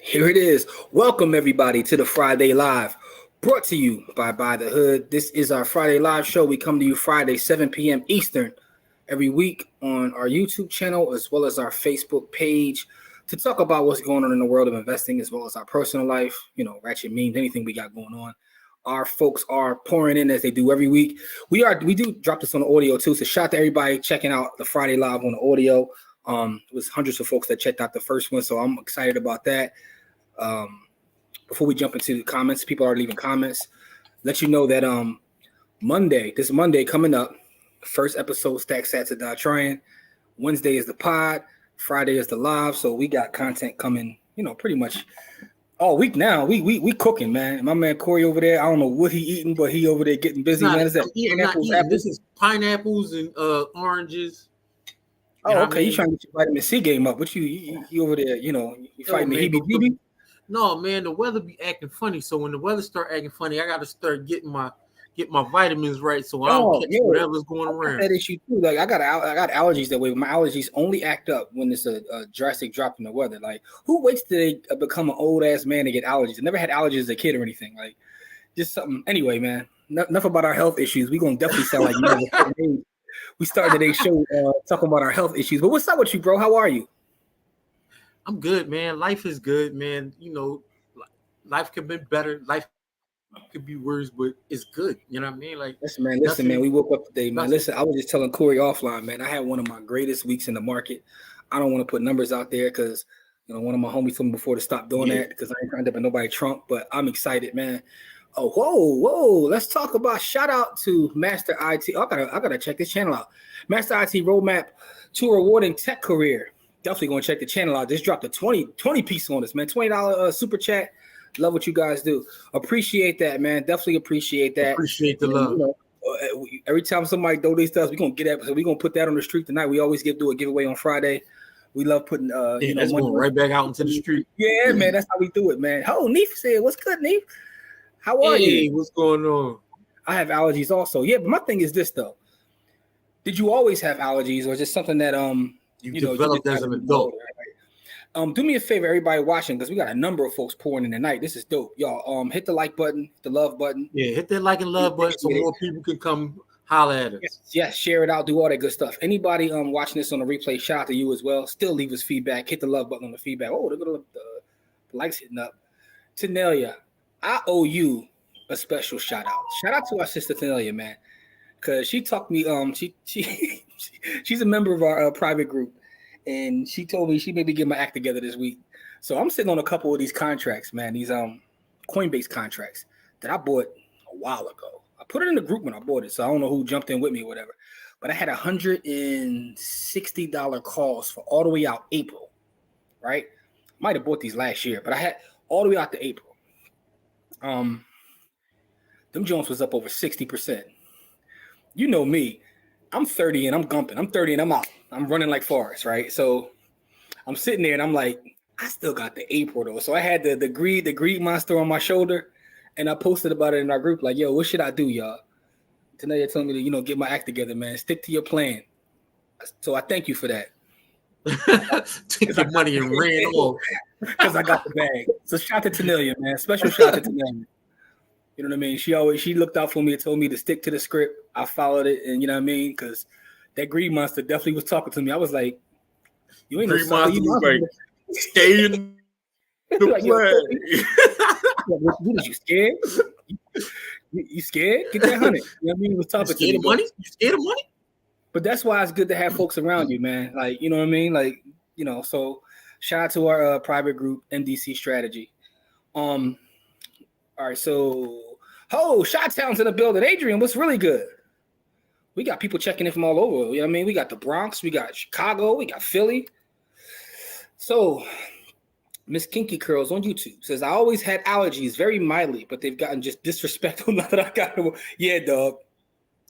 Here it is. Welcome everybody to the Friday Live, brought to you by the Hood. This is our Friday Live show. We come to you Friday, 7 p.m. Eastern, every week on our YouTube channel as well as our Facebook page to talk about what's going on in the world of investing as well as our personal life, ratchet memes, anything we got going on. Our folks are pouring in as they do every week. We do drop this on the audio too. So shout out to everybody checking out the Friday Live on the audio. It was hundreds of folks that checked out the first one, so I'm excited about that. Before we jump into the comments, people are leaving comments. Let you know that this Monday coming up, first episode Stack Sats to Die Trying. Wednesday is the pod. Friday is the live. So we got content coming, pretty much all week now. We cooking, man. My man Corey over there, I don't know what he eating, but he over there getting busy. Man, is that pineapples, apples? This is pineapples and oranges. Oh, okay. You trying to get your vitamin C game up? What you over there? You fighting the heebie-jeebie? No, man, the weather be acting funny. So when the weather start acting funny, I got to start getting my vitamins right, so I don't catch whatever's going around. That issue too. Like I got allergies that way. My allergies only act up when it's a drastic drop in the weather. Like who waits till they become an old ass man to get allergies? I never had allergies as a kid or anything. Like just something. Anyway, man. Enough about our health issues. We're gonna definitely sound like we started today's show talking about our health issues. But what's up with you, bro? How are you? I'm good, man. Life is good, man. Life could be better. Life could be worse, but it's good. You know what I mean? Like, listen, man. We woke up today, man. Listen, I was just telling Corey offline, man. I had one of my greatest weeks in the market. I don't want to put numbers out there because one of my homies told me before to stop doing that because I ain't trying to be nobody Trump. But I'm excited, man. Oh, whoa! Let's talk about. Shout out to Master IT. Oh, I gotta check this channel out. Master IT Roadmap to a Rewarding Tech Career. Definitely gonna check the channel out. Just dropped a 20 piece on us, man. $20 super chat. Love what you guys do. Appreciate that, man. Definitely appreciate that. Appreciate the love. Every time somebody donates to us, we're gonna get that. So we're gonna put that on the street tonight. We always do a giveaway on Friday. We love putting that's going right back out into the street. Yeah, man. That's how we do it, man. Oh, Neef said, "What's good, Neef? How are you? Hey, what's going on?" I have allergies also. Yeah, but my thing is this though. Did you always have allergies, or is it something that you developed as an adult? Right? Do me a favor, everybody watching, because we got a number of folks pouring in tonight. This is dope, y'all. Hit the like button, the love button. Yeah, hit that like and love button so more people can come holler at us. Yes, share it out, do all that good stuff. Anybody watching this on the replay, shout out to you as well. Still leave us feedback. Hit the love button on the feedback. Oh, look at the likes hitting up. Tanelia, I owe you a special shout out. Shout out to our sister Tanelia, man, because she talked me. She's a member of our private group, and she told me she maybe get my act together this week. So I'm sitting on a couple of these contracts, man. These Coinbase contracts that I bought a while ago. I put it in the group when I bought it, so I don't know who jumped in with me or whatever. But I had $160 calls for all the way out April, right? Might have bought these last year, but I had all the way out to April. Them Jones was up over 60%. You know me. I'm 30 and I'm gumping. I'm 30 and I'm out. I'm running like Forrest, right? So I'm sitting there and I'm like, I still got the April though. So I had the greed monster on my shoulder, and I posted about it in our group, like, yo, what should I do, y'all? Tonight you're telling me to, get my act together, man. Stick to your plan. So I thank you for that. Took your money and ran off. Because I got the bag. So shout out to Tanelia, man. Special shout out to Tanelia. You know what I mean? She looked out for me and told me to stick to the script. I followed it, and you know what I mean? Because that greed monster definitely was talking to me. I was like, you ain't greed monster. Like, stay in the like, what, you scared? You scared? Get that 100. You know what I mean? He was talking to me. You scared of money? But that's why it's good to have folks around you, man. Like, you know what I mean? Like, so shout out to our private group, MDC Strategy. All right, so Chi-Town's in the building. Adrian, what's really good? We got people checking in from all over. You know what I mean? We got the Bronx, we got Chicago, we got Philly. So Miss Kinky Curls on YouTube says, I always had allergies very mildly, but they've gotten just disrespectful now that I got them. Yeah, dog.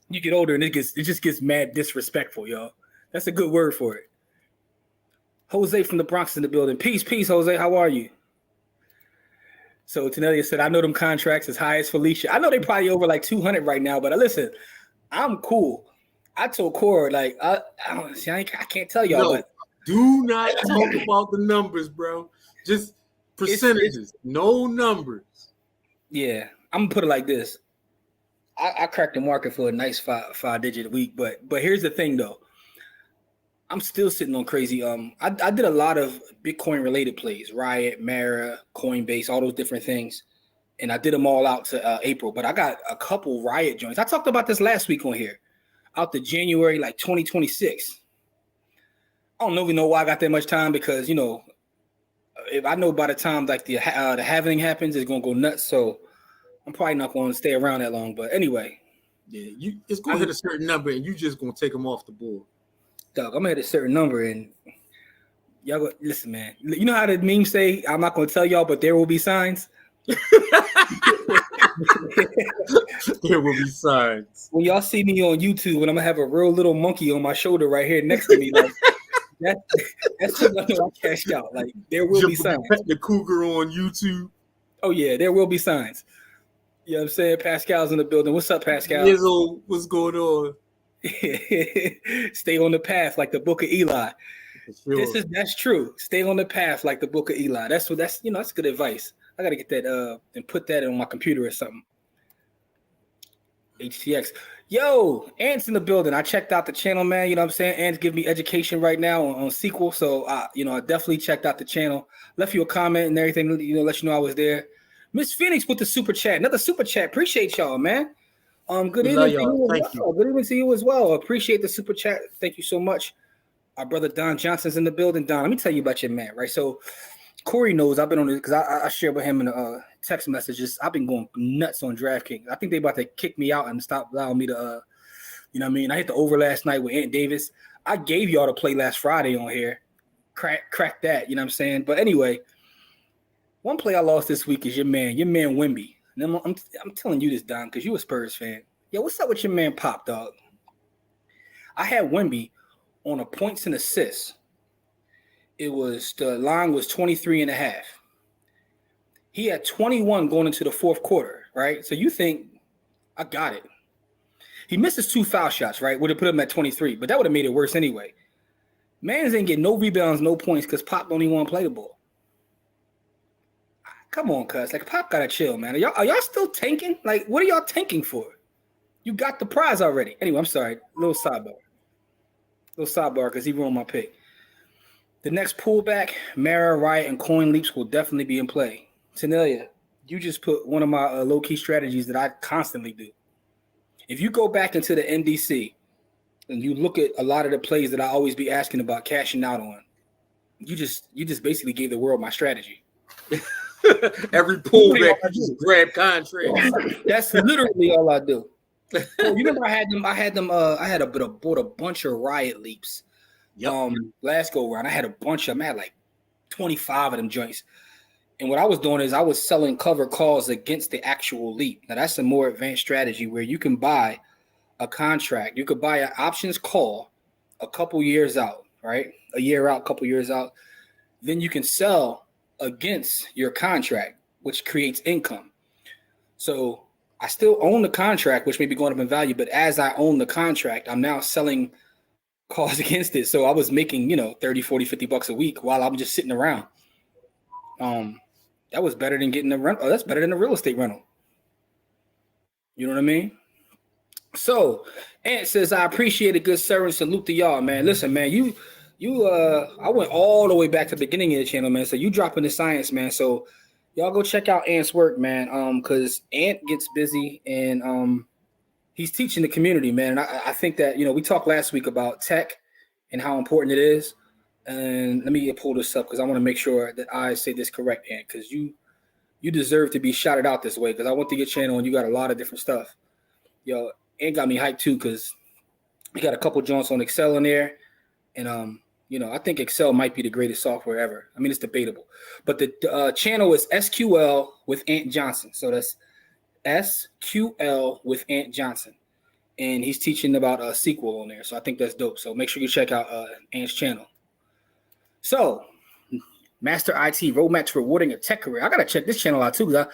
You get older and it just gets mad disrespectful, y'all. That's a good word for it. Jose from the Bronx in the building. Peace, Jose. How are you? So Tanelia said, I know them contracts as high as Felicia. I know they probably over like 200 right now, but listen, I'm cool. I told Cora, like, I can't tell y'all. No, do not talk about the numbers, bro. Just Percentages, no numbers. Yeah, I'm gonna put it like this. I cracked the market for a nice five digit a week, but here's the thing though. I'm still sitting on crazy. I did a lot of Bitcoin related plays, Riot, Mara, Coinbase, all those different things, and I did them all out to April. But I got a couple Riot joints. I talked about this last week on here, out to January like 2026. I don't even know why I got that much time because if I know by the time like the halving happens, it's gonna go nuts. So I'm probably not going to stay around that long. But anyway, yeah, it's gonna hit a certain number, and you just gonna take them off the board. Doug, I'm gonna hit a certain number, and y'all go listen, man. You know how the meme say, "I'm not gonna tell y'all, but there will be signs." There will be signs. When y'all see me on YouTube, and I'm gonna have a real little monkey on my shoulder right here next to me, like that's when I know I cashed out. Like there will be signs. The cougar on YouTube. Oh yeah, there will be signs. You know what I'm saying? Pascal's in the building. What's up, Pascal? Izzo, what's going on? Stay on the path like the Book of Eli. Sure. That's true. Stay on the path like the Book of Eli. That's good advice. I gotta get that and put that on my computer or something. HTX. Yo, Ant's in the building. I checked out the channel, man. You know what I'm saying? Ant's giving me education right now on SQL. So I definitely checked out the channel. Left you a comment and everything, let you know I was there. Miss Phoenix with the super chat. Another super chat. Appreciate y'all, man. Good evening to you. Thank you. Good evening to you as well. Appreciate the super chat. Thank you so much. Our brother Don Johnson's in the building. Don, let me tell you about your man, right? So Corey knows I've been on this because I shared with him in text messages. I've been going nuts on DraftKings. I think they about to kick me out and stop allowing me to, you know what I mean? I hit the over last night with Ant Davis. I gave y'all to play last Friday on here. Crack that, you know what I'm saying? But anyway, one play I lost this week is your man Wemby. And I'm telling you this, Don, because you a Spurs fan. Yo, what's up with your man Pop, dog? I had Wemby on a points and assists. The line was 23.5. He had 21 going into the fourth quarter, right? So you think, I got it. He missed his 2 foul shots, right? Would have put him at 23, but that would have made it worse anyway. Mans ain't get no rebounds, no points because Pop don't even want to play the ball. Come on, cuz. Like, Pop got to chill, man. Are y'all still tanking? Like, what are y'all tanking for? You got the prize already. Anyway, I'm sorry. Little sidebar because he ruined my pick. The next pullback, Mara, Riot, and Coin Leaps will definitely be in play. Tanelia, you just put one of my low-key strategies that I constantly do. If you go back into the NDC and you look at a lot of the plays that I always be asking about cashing out on, you just basically gave the world my strategy. Every pullback, you just grab contracts. That's literally all I do. So you remember I had bought a bunch of Riot Leaps. Yep. Last go round, I had a bunch of them. I had like 25 of them joints. And what I was doing is I was selling cover calls against the actual leap. Now that's a more advanced strategy where you can buy a contract. You could buy an options call a couple years out, right? A year out, couple years out. Then you can sell against your contract, which creates income. So I still own the contract, which may be going up in value, but as I own the contract, I'm now selling calls against it. So I was making, 30, 40, $50 a week while I'm just sitting around. That was better than getting a rental. That's better than a real estate rental. You know what I mean? So Ant says, I appreciate a good service. Salute to y'all, man. Listen, man, I went all the way back to the beginning of the channel, man. So you dropping the science, man. So y'all go check out Ant's work, man. Because Ant gets busy and he's teaching the community, man. And I think that, we talked last week about tech and how important it is. And let me pull this up because I want to make sure that I say this correct, Ant, because you deserve to be shouted out this way because I went to your channel and you got a lot of different stuff. Yo, Ant got me hyped too because you got a couple joints on Excel in there. And, I think Excel might be the greatest software ever. I mean, it's debatable. But the channel is SQL with Ant Johnson. So that's SQL with Ant Johnson. And he's teaching about SQL on there. So I think that's dope. So make sure you check out Ant's channel. So, Master IT Roadmap to Rewarding a Tech Career. I got to check this channel out too.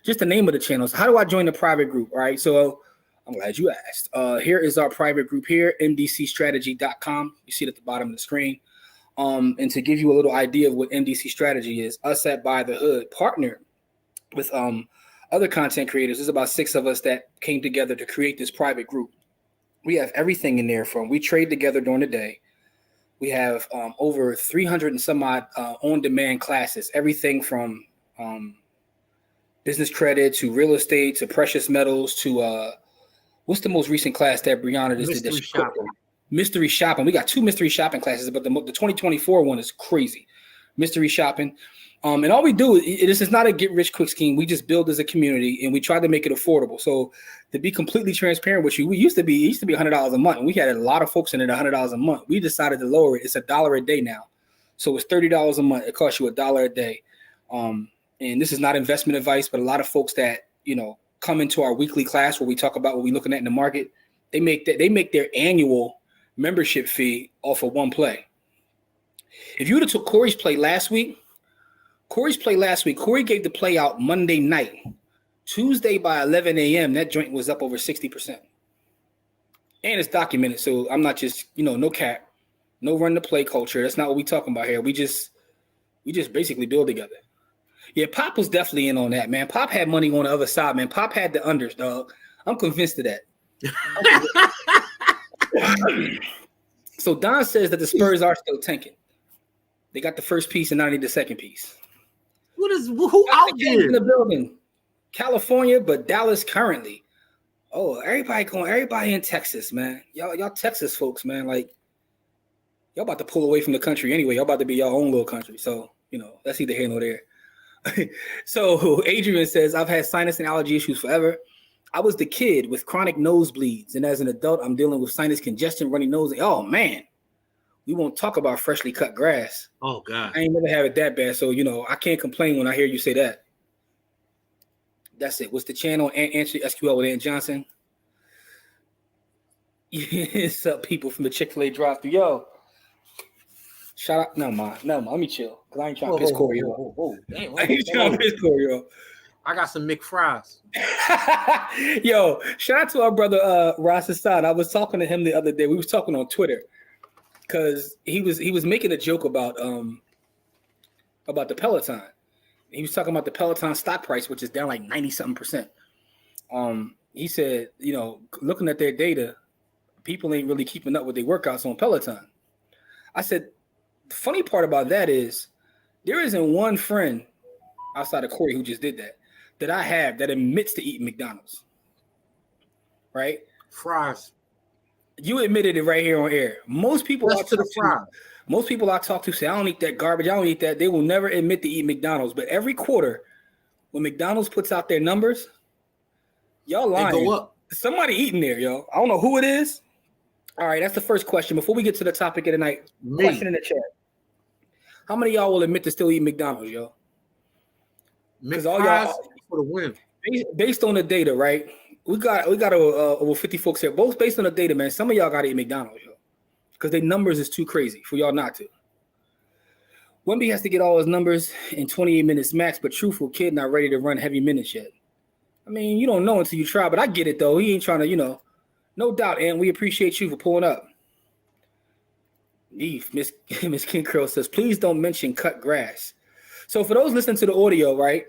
Just the name of the channel. So how do I join the private group? All right. So I'm glad you asked. Here is our private group here, mdcstrategy.com. You see it at the bottom of the screen. And to give you a little idea of what MDC strategy is, us at By the Hood partnered with other content creators. There's about 6 of us that came together to create this private group. We have everything in there from we trade together during the day. We have over 300 and some odd on-demand classes, everything from business credit to real estate to precious metals to what's the most recent class that Brianna just did? Mystery shopping. Mystery shopping. We got 2 mystery shopping classes, but the 2024 one is crazy. Mystery shopping. And all we do is it's not a get rich quick scheme. We just build as a community and we try to make it affordable. So to be completely transparent with you, it used to be $100 a month. And we had a lot of folks in it $100 a month. We decided to lower it. It's $1 a day now. So it's $30 a month. It costs you $1 a day. And this is not investment advice, but a lot of folks that, come into our weekly class where we talk about what we're looking at in the market, they make their annual membership fee off of one play. If you would have took Corey's play last week, Corey gave the play out Monday night. Tuesday by 11 a.m., that joint was up over 60%. And it's documented, so I'm not just, no cap, no run the play culture. That's not what we talking about here. We just basically build together. Yeah, Pop was definitely in on that, man. Pop had money on the other side, man. Pop had the unders, dog. I'm convinced of that. So Don says that the Spurs are still tanking. They got the first piece and now need the second piece. Who out there in the building? California, but Dallas currently. Oh, everybody in Texas, man. Y'all Texas folks, man. Like, y'all about to pull away from the country anyway. Y'all about to be your own little country. So, that's either here nor there. So Adrian says, I've had sinus and allergy issues forever. I was the kid with chronic nosebleeds, and as an adult, I'm dealing with sinus congestion, runny nose. Oh, man. We won't talk about freshly cut grass. Oh, God. I ain't never had it that bad, so, I can't complain when I hear you say that. That's it. What's the channel? Answer SQL with Aunt Johnson. What's up, people from the Chick-fil-A drive-thru? Yo. Shout out. No, man. Let me chill. Because I ain't trying to piss Corey off. I ain't trying to piss Corey off. I got some McFries. Yo, shout out to our brother Ross Assad. I was talking to him the other day. We was talking on Twitter because he was making a joke about the Peloton. He was talking about the Peloton stock price, which is down like 90-something%. He said, looking at their data, people ain't really keeping up with their workouts on Peloton. I said, the funny part about that is there isn't one friend outside of Corey who just did that I have that admits to eating McDonald's. Right? Fries. You admitted it right here on air. Most people I talk to say, I don't eat that garbage. I don't eat that. They will never admit to eat McDonald's. But every quarter, when McDonald's puts out their numbers, y'all lying. They go up. Somebody eating there, yo. I don't know who it is. All right, that's the first question. Before we get to the topic of the night, question in the chat. How many of y'all will admit to still eat McDonald's, yo? Because all y'all for the win. Based on the data, right? We got over 50 folks here. Both based on the data, man. Some of y'all got to eat McDonald's, yo. Because their numbers is too crazy for y'all not to. Wemby has to get all his numbers in 28 minutes max, but truthful kid not ready to run heavy minutes yet. I mean, you don't know until you try, but I get it, though. He ain't trying to, no doubt, and we appreciate you for pulling up. Miss King Curl says, please don't mention cut grass. So for those listening to the audio, right,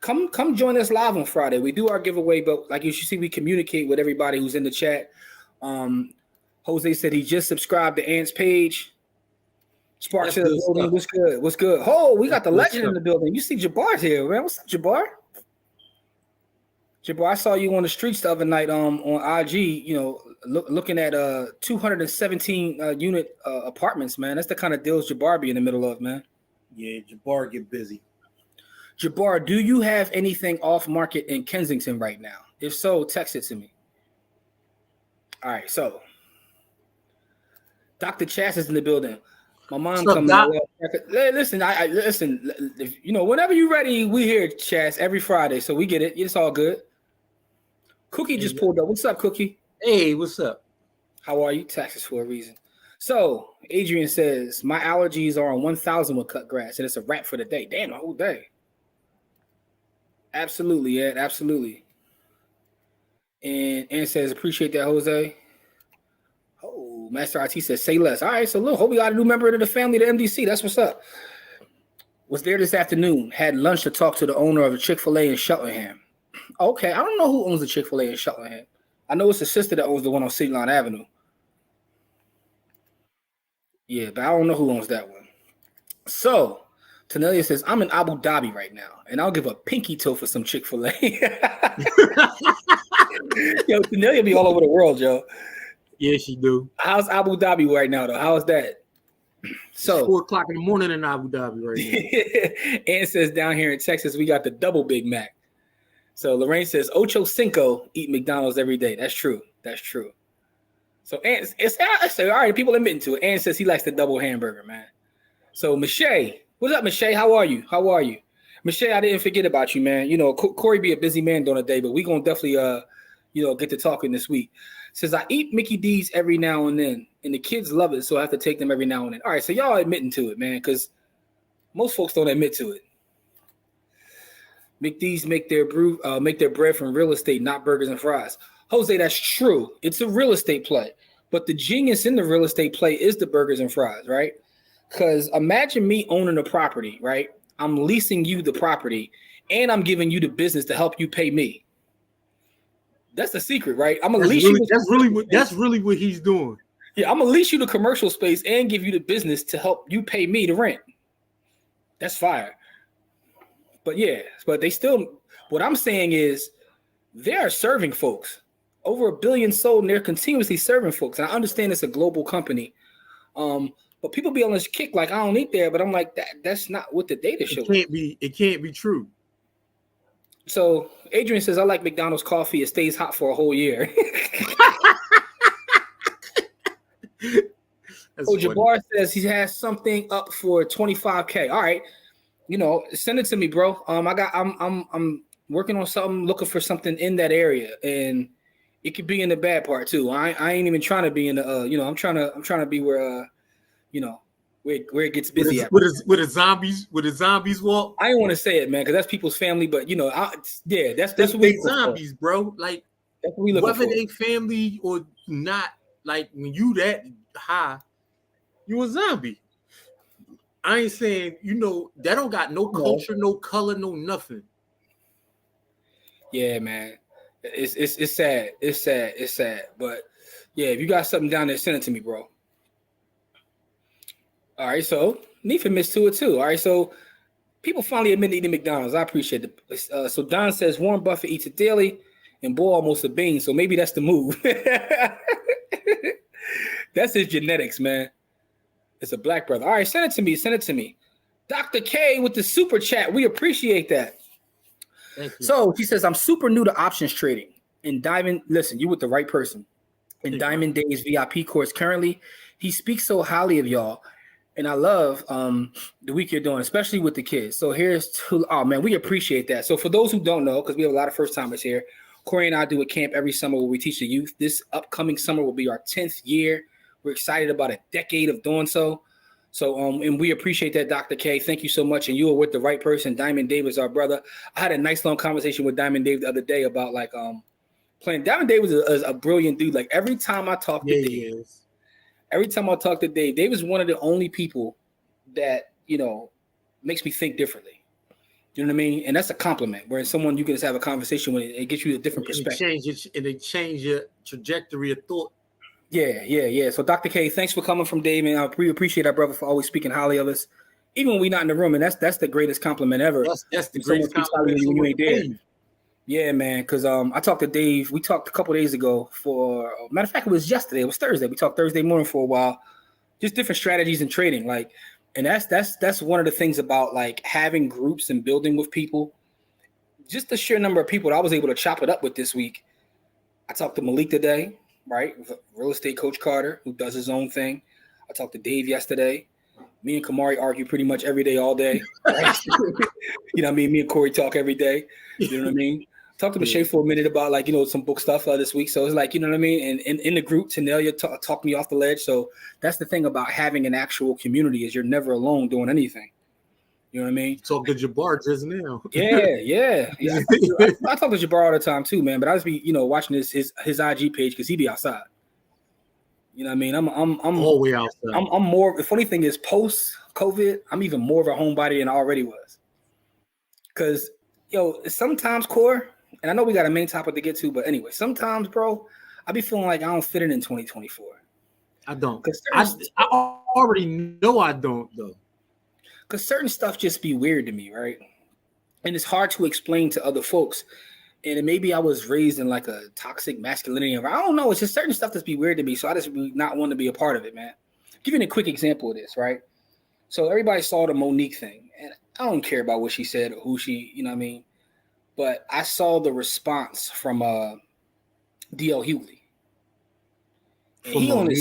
come join us live on Friday. We do our giveaway, but like you should see, we communicate with everybody who's in the chat. Jose said he just subscribed to Ant's page. Sparks in the building. What's good? What's good? Oh, we got the legend in the building. You see Jabbar's here, man. What's up, Jabbar? Jabbar, I saw you on the streets the other night on IG, looking at 217 unit apartments, man. That's the kind of deals Jabbar be in the middle of, man. Yeah, Jabbar get busy. Jabbar, do you have anything off market in Kensington right now? If so, text it to me. All right, so Dr. Chas is in the building. My mom coming. Listen, I listen. If, whenever you're ready, we here, Chas, every Friday, so we get it. It's all good. Cookie just pulled up. What's up, Cookie? Hey, what's up? How are you? Taxes for a reason. So Adrian says my allergies are on 1,000 with cut grass, and it's a wrap for the day. Damn, the whole day. Absolutely, Ed. Absolutely. And says appreciate that, Jose. Oh. Master IT says, say less. All right, so look, hope we got a new member of the family, the MDC. That's what's up. Was there this afternoon. Had lunch to talk to the owner of a Chick-fil-A in Cheltenham. Okay, I don't know who owns the Chick-fil-A in Cheltenham. I know it's the sister that owns the one on City Line Avenue. Yeah, but I don't know who owns that one. So, Tanelia says, I'm in Abu Dhabi right now, and I'll give a pinky toe for some Chick-fil-A. Yo, Tanelia be all over the world, yo. Yeah, she do. How's Abu Dhabi right now, though? How is that? So, it's 4:00 in the morning in Abu Dhabi right now. Ann says, down here in Texas, we got the double Big Mac. So, Lorraine says, Ocho Cinco eat McDonald's every day. That's true. That's true. So, Ann, all right, people admitting to it. Ann says he likes the double hamburger, man. So, Michelle, what's up, Michelle? How are you? How are you? Michelle, I didn't forget about you, man. You know, Corey be a busy man during the day, but we going to definitely, get to talking this week. Says, I eat Mickey D's every now and then, and the kids love it, so I have to take them every now and then. All right, so y'all admitting to it, man, because most folks don't admit to it. McD's make their bread from real estate, not burgers and fries. Jose, that's true. It's a real estate play. But the genius in the real estate play is the burgers and fries, right? Because imagine me owning a property, right? I'm leasing you the property, and I'm giving you the business to help you pay me. That's the secret, right? I'm gonna lease you. That's really what he's doing. Yeah, I'm gonna lease you the commercial space and give you the business to help you pay me the rent. That's fire. But yeah, but they still. What I'm saying is, they are serving folks. Over 1 billion sold, and they're continuously serving folks. And I understand it's a global company, but people be on this kick like I don't eat there. But I'm like that's not what the data shows. It can't be true. So Adrian says, I like McDonald's coffee. It stays hot for a whole year. Jabbar says he has something up for $25K. All right, send it to me, bro. I'm working on something, looking for something in that area, and it could be in the bad part too. I ain't even trying to be in the I'm trying to be where where it gets busy with the zombies walk. I don't want to say it, man, because that's people's family, but that's what we zombies, bro. Like that's what we whether they family or not, like when you that high, you a zombie. I ain't saying that don't got no culture, no color, no nothing. Yeah, man. It's sad. It's sad. But yeah, if you got something down there, send it to me, bro. All right, so Nefa missed to it too. All right, so people finally admit to eating McDonald's. I appreciate it. So Don says Warren Buffett eats it daily, and boy almost a bean. So maybe that's the move. That's his genetics, man. It's a black brother. All right, send it to me. Send it to me. Dr. K with the super chat. We appreciate that. Thank you. So he says, I'm super new to options trading. In Diamond, listen, you with the right person. In Diamond Days VIP course currently, he speaks so highly of y'all. And I love the week you're doing, especially with the kids. So we appreciate that. So for those who don't know, because we have a lot of first timers here, Corey and I do a camp every summer where we teach the youth. This upcoming summer will be our 10th year. We're excited about a decade of doing so. So, and we appreciate that, Dr. K. Thank you so much. And you are with the right person. Diamond Dave is our brother. I had a nice long conversation with Diamond Dave the other day about playing. Diamond Dave is a brilliant dude. Like every time I talk to Dave, Dave is one of the only people that, makes me think differently. You know what I mean? And that's a compliment. Where someone you can just have a conversation with, it gets you a different perspective. It change your trajectory of thought. Yeah. So Dr. K, thanks for coming from Dave, and we appreciate our brother for always speaking highly of us, even when we're not in the room. And that's the greatest compliment ever. That's the greatest compliment when you ain't there. Yeah, man. Because I talked to Dave. We talked a couple days ago. For matter of fact, it was yesterday. It was Thursday. We talked Thursday morning for a while, just different strategies in trading. Like, and that's one of the things about like having groups and building with people. Just the sheer number of people that I was able to chop it up with this week. I talked to Malik today. Right, real estate coach Carter, who does his own thing. I talked to Dave yesterday. Me and Kamari argue pretty much every day, all day. Right? You know what I mean? Me and Corey talk every day. You know what I mean? Talked to Michelle for a minute about some book stuff this week. So it's like, you know what I mean? And in the group, Tanelia talked me off the ledge. So that's the thing about having an actual community is you're never alone doing anything. You know what I mean? Talk to Jabbar just now. Yeah. I talk to Jabbar all the time too, man. But I just be, watching his IG page because he be outside. You know what I mean? I'm all the way outside. I'm more. The funny thing is, post COVID, I'm even more of a homebody than I already was. Cause sometimes core, and I know we got a main topic to get to, but anyway, sometimes, bro, I be feeling like I don't fit in 2024. I don't. I already know I don't though. Cause certain stuff just be weird to me, right? And it's hard to explain to other folks. And maybe I was raised in like a toxic masculinity. I don't know. It's just certain stuff that's be weird to me. So I just not want to be a part of it, man. I'll give you a quick example of this, right? So everybody saw the Monique thing, and I don't care about what she said or who she, you know what I mean? But I saw the response from D.L. Hughley. And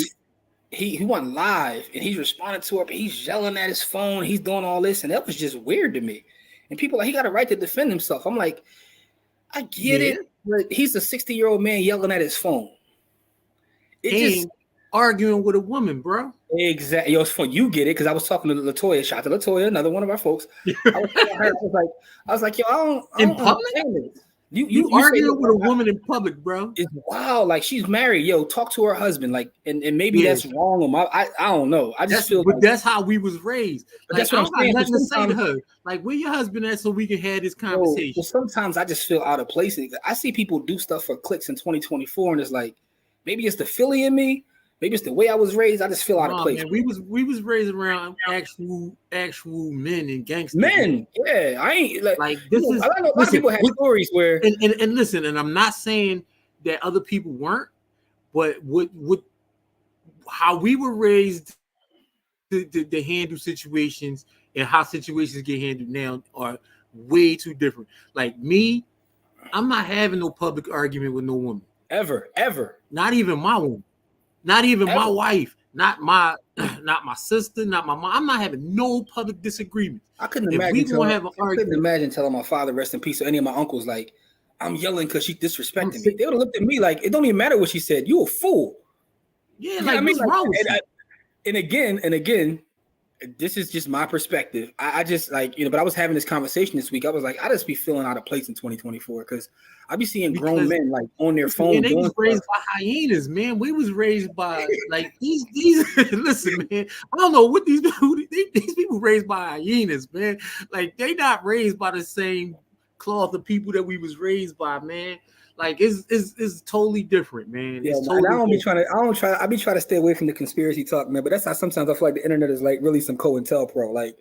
he went live and he's responding to her, but he's yelling at his phone, he's doing all this, and that was just weird to me. And people he got a right to defend himself. I'm like, I get it, but he's a 60-year-old man yelling at his phone. Just arguing with a woman, bro. Exactly. It's fun. You get it because I was talking to Latoya. Shout out to Latoya, another one of our folks. I was like, yo, I don't in public. You arguing with a woman in public, bro? It's wild. Like she's married. Yo, talk to her husband. Like, and maybe that's wrong. I don't know. I just feel. But that's how we was raised. Like, that's what I'm saying. Nothing to say to her. Like, where your husband at so we can have this conversation. Well, sometimes I just feel out of place. I see people do stuff for clicks in 2024, and it's like maybe it's the Philly in me. Maybe it's the way I was raised. I just feel out of place. Man, we was raised around actual men and gangsters. Men, yeah. I ain't like this is. I know a lot of people have stories where and listen, and I'm not saying that other people weren't, but what how we were raised to handle situations and how situations get handled now are way too different. Like me, I'm not having no public argument with no woman ever. Not even my woman. Not even my wife, not my sister, not my mom. I'm not having no public disagreements. I couldn't imagine telling my father, rest in peace, or any of my uncles, like, I'm yelling because she disrespected me. They would have looked at me like, it don't even matter what she said. You a fool. Yeah, like, what's wrong with you? And again, this is just my perspective. I just but I was having this conversation this week. I was like, I just be feeling out of place in 2024 because I be seeing grown men like on their phone. And they was raised by hyenas, man. We was raised by like these. Listen, man. I don't know what these people raised by hyenas, man. Like they not raised by the same cloth of people that we was raised by, man. Like it's totally different, man. Yeah, totally I be trying to stay away from the conspiracy talk, man. But that's how sometimes I feel like the internet is like really some COINTELPRO, like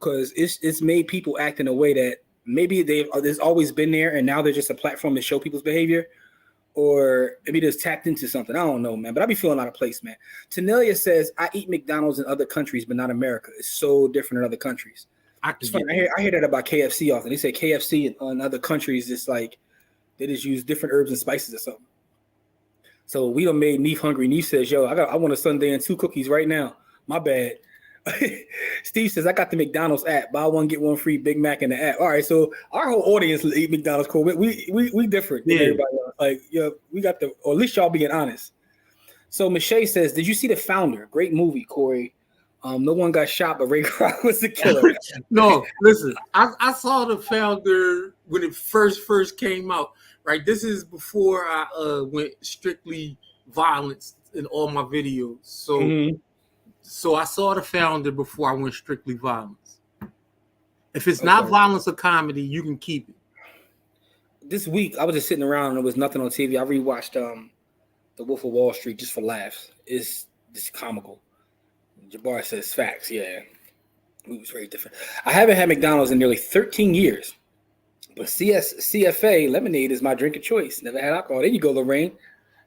because it's made people act in a way that maybe there's always been there, and now they're just a platform to show people's behavior, or maybe just tapped into something. I don't know, man. But I be feeling out of place, man. Tanelia says, I eat McDonald's in other countries, but not America. It's so different in other countries. I hear that about KFC often. They say KFC in other countries, it's like they just use different herbs and spices or something. So we done made Neef hungry. Neef says, yo, I want a sundae and 2 cookies right now. My bad. Steve says, I got the McDonald's app. Buy one, get one free Big Mac in the app. All right, so our whole audience eat McDonald's. Cool. We different than everybody else. Like, we got or at least y'all being honest. So Michelle says, did you see The Founder? Great movie, Corey. No one got shot, but Ray Kroc was the killer. No, listen, I saw The Founder when it first came out. Right, this is before I went strictly violence in all my videos. So. So I saw The Founder before I went strictly violence. If it's not violence or comedy, you can keep it. This week, I was just sitting around and there was nothing on TV. I rewatched The Wolf of Wall Street just for laughs. It's comical. Jabbar says facts. Yeah, it was very different. I haven't had McDonald's in nearly 13 years, but CFA lemonade is my drink of choice. Never had alcohol. There you go, Lorraine.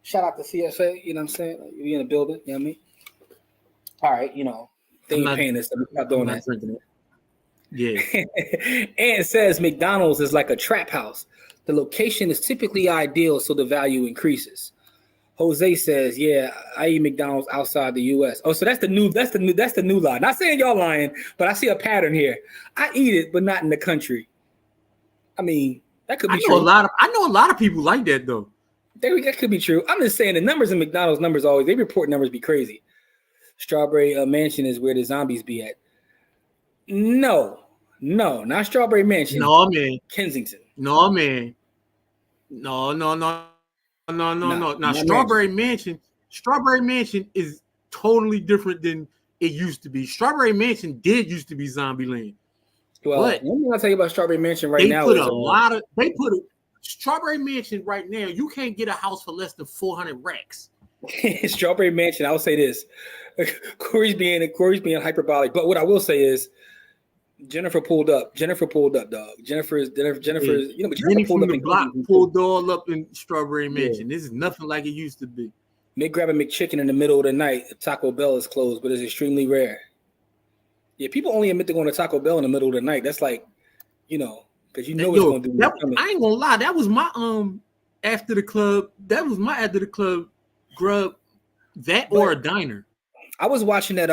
Shout out to CFA. You know what I'm saying? Like, you in the building. You know what I mean? All right, they ain't paying us. So we're not doing that. Drinking it. Yeah. And it says McDonald's is like a trap house. The location is typically ideal, so the value increases. Jose says, yeah, I eat McDonald's outside the U.S. Oh, so that's the new lie. Not saying y'all lying, but I see a pattern here. I eat it, but not in the country. I mean, that could be true. I know a lot of people like that though. That could be true. I'm just saying the numbers in McDonald's they report numbers be crazy. Strawberry Mansion is where the zombies be at. No, not Strawberry Mansion. No, man. Kensington. No, man. No. Now, Strawberry Mansion Strawberry Mansion is totally different than it used to be. Strawberry Mansion did used to be Zombieland. Well, but one thing I'll tell you about Strawberry Mansion right now is Strawberry Mansion right now. You can't get a house for less than 400 racks. Strawberry Mansion. I'll say this: Corey's being hyperbolic, but what I will say is Jennifer pulled up, dog. Jennifer's Jenny pulled up the block pulled all up in Strawberry Mansion. This is nothing like it used to be. May grab a McChicken in the middle of the night. Taco Bell is closed, but it's extremely rare. Yeah, people only admit to going to Taco Bell in the middle of the night. That's like, because it's going to do. I ain't gonna lie. That was my after the club. That was my after the club grub. That or a diner. I was watching that.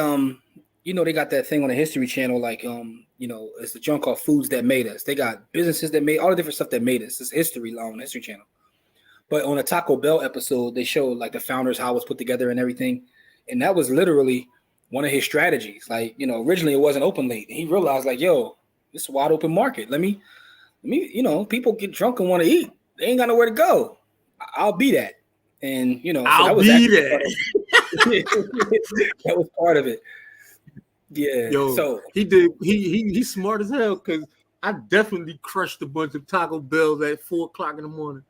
They got that thing on the History Channel. Like, it's a joint called Foods That Made Us. They got businesses that made all the different stuff that made us. It's history on the History Channel. But on a Taco Bell episode, they showed like the founders, how it was put together and everything, and that was literally one of his strategies. Like, originally it wasn't open late. He realized, like, yo, this is a wide open market. Let me, people get drunk and want to eat. They ain't got nowhere to go. I'll be that. And, I'll be that. That was part of it. Yeah. Yo, so he did. He's smart as hell, because I definitely crushed a bunch of Taco Bells at 4:00 in the morning.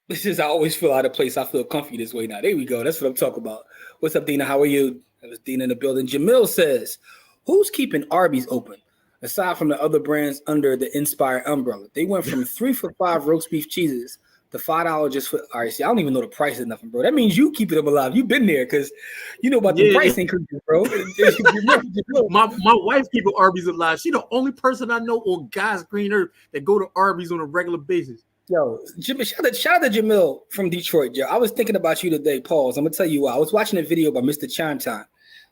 This is, I always feel out of place. I feel comfy this way now. There we go. That's what I'm talking about. What's up, Dina? How are you? That was Dina in the building. Jamil says, who's keeping Arby's open aside from the other brands under the Inspire umbrella? They went from 3 for $5 roast beef cheeses to $5 just for. All right, see, I don't even know the price of nothing, bro. That means you keeping them alive. You've been there because you know about the price increases, bro. my wife keeping Arby's alive. She the only person I know on God's green earth that go to Arby's on a regular basis. Yo, shout out to Jamil from Detroit, yo. I was thinking about you today, Pauls. I'm gonna tell you why. I was watching a video by Mr. Chime Time,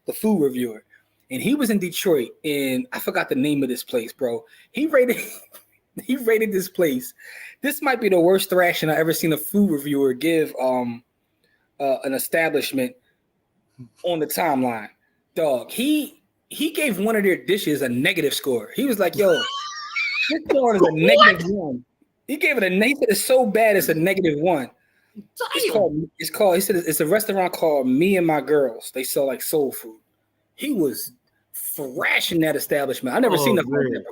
the food reviewer, and he was in Detroit, and I forgot the name of this place, bro. He rated this place. This might be the worst thrashing I ever seen a food reviewer give an establishment on the timeline. Dog, he gave one of their dishes a negative score. He was like, yo, this one is a negative one. He gave it he said it's so bad it's a -1. It's called, he said it's a restaurant called Me and My Girls. They sell like soul food. He was thrashing that establishment. I never seen nothing like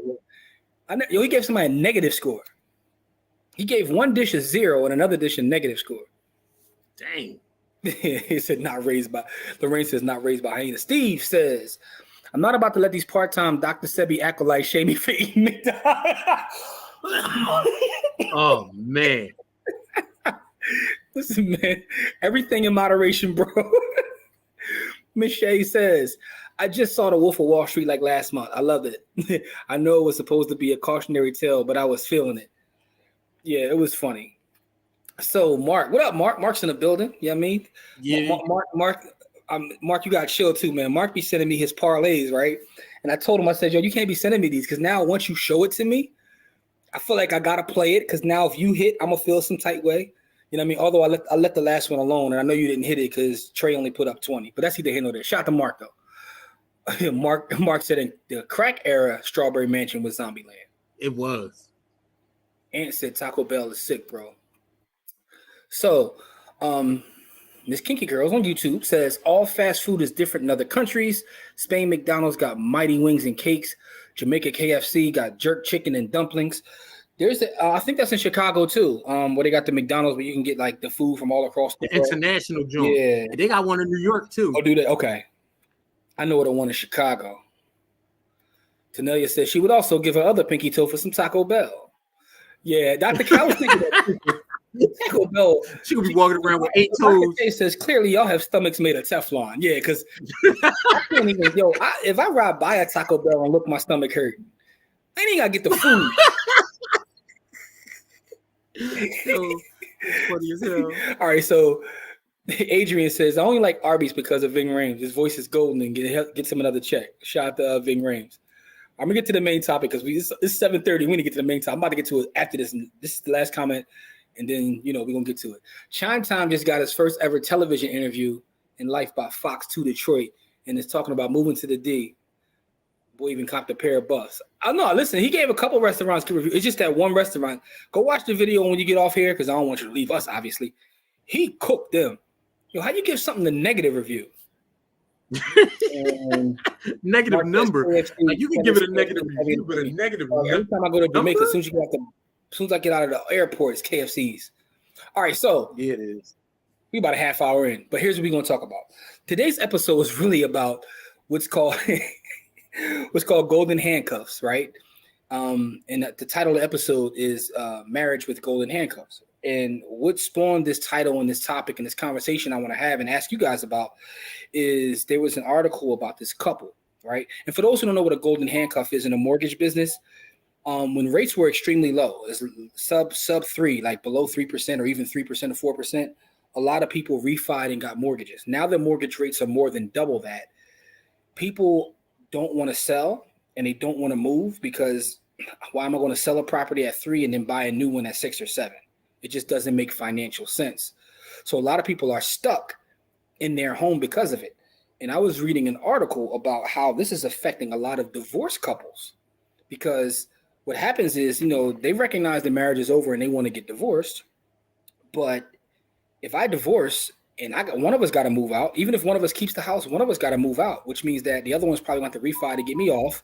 that. He gave somebody a negative score. He gave one dish a 0 and another dish a negative score. Dang. He said Lorraine says not raised by hyena. Steve says, I'm not about to let these part-time Dr. Sebi acolytes shame me for eating McDonald's. Oh man. Listen, man, everything in moderation, bro. Miss Shay says, I just saw The Wolf of Wall Street like last month. I loved it. I know it was supposed to be a cautionary tale, but I was feeling it. Yeah, it was funny. So Mark, what up, Mark? Mark's in the building. You know what I mean? Yeah. Mark, you got chill too, man. Mark be sending me his parlays, right? And I told him, I said, yo, you can't be sending me these, because now once you show it to me, I feel like I gotta play it, because now if you hit, I'm gonna feel some tight way. You know what I mean? Although I let the last one alone, and I know you didn't hit it because Trey only put up 20. But that's either here nor there. Shout out to Mark though. Mark said in the crack era, Strawberry Mansion was Zombieland. It was. Ant said Taco Bell is sick, bro. So, Miss Kinky Girls on YouTube says all fast food is different in other countries. Spain McDonald's got mighty wings and cakes. Jamaica KFC got jerk chicken and dumplings. There's I think that's in Chicago too, where they got the McDonald's where you can get like the food from all across the world. International joint. Yeah, they got one in New York too. Oh, do they? Okay, I know the one in Chicago. Tanelia says she would also give her other pinky toe for some Taco Bell. Yeah, Dr. Cal was thinking that. Taco Bell. She could be walking around with 8 toes. It says clearly y'all have stomachs made of Teflon. Yeah, because I can't even. Yo, if I ride by a Taco Bell and look my stomach hurt, I ain't gotta get the food. Funny as hell. All right, so Adrian says I only like Arby's because of Ving Rhames. His voice is golden and gets him another check. Shout out to Ving Rhames. I'm gonna get to the main topic because it's 7:30. We need to get to the main topic. I'm about to get to it after this. This is the last comment, and then we're gonna get to it. Chime Time just got his first ever television interview in life by Fox 2 Detroit, and is talking about moving to the D. Boy, even copped a pair of buffs. I know. Listen, he gave a couple restaurants to review. It's just that one restaurant. Go watch the video when you get off here, because I don't want you to leave us. Obviously, he cooked them. Yo, how you give something a negative review? And Negative Mark says number. KFC, Like you can give it a negative review, but a negative every time I go to Jamaica, number. as soon as I get out of the airport, it's KFC's. All right, so Yeah, it is. we about a half hour in, but here's what we're gonna talk about. Today's episode is really about what's called golden handcuffs, right? And the title of the episode is Marriage with Golden Handcuffs. And what spawned this title and this topic and this conversation I want to have and ask you guys about is there was an article about this couple, right? And for those who don't know what a golden handcuff is in the mortgage business, when rates were extremely low, as sub 3, like below 3% or even 3% or 4%, a lot of people refied and got mortgages. Now the mortgage rates are more than double that. People don't want to sell and they don't want to move because why am I going to sell a property at 3 and then buy a new one at 6 or 7? It just doesn't make financial sense. So a lot of people are stuck in their home because of it. And I was reading an article about how this is affecting a lot of divorced couples because what happens is, they recognize the marriage is over and they want to get divorced. But if I divorce and one of us got to move out, even if one of us keeps the house, one of us got to move out, which means that the other one's probably going to refi to get me off.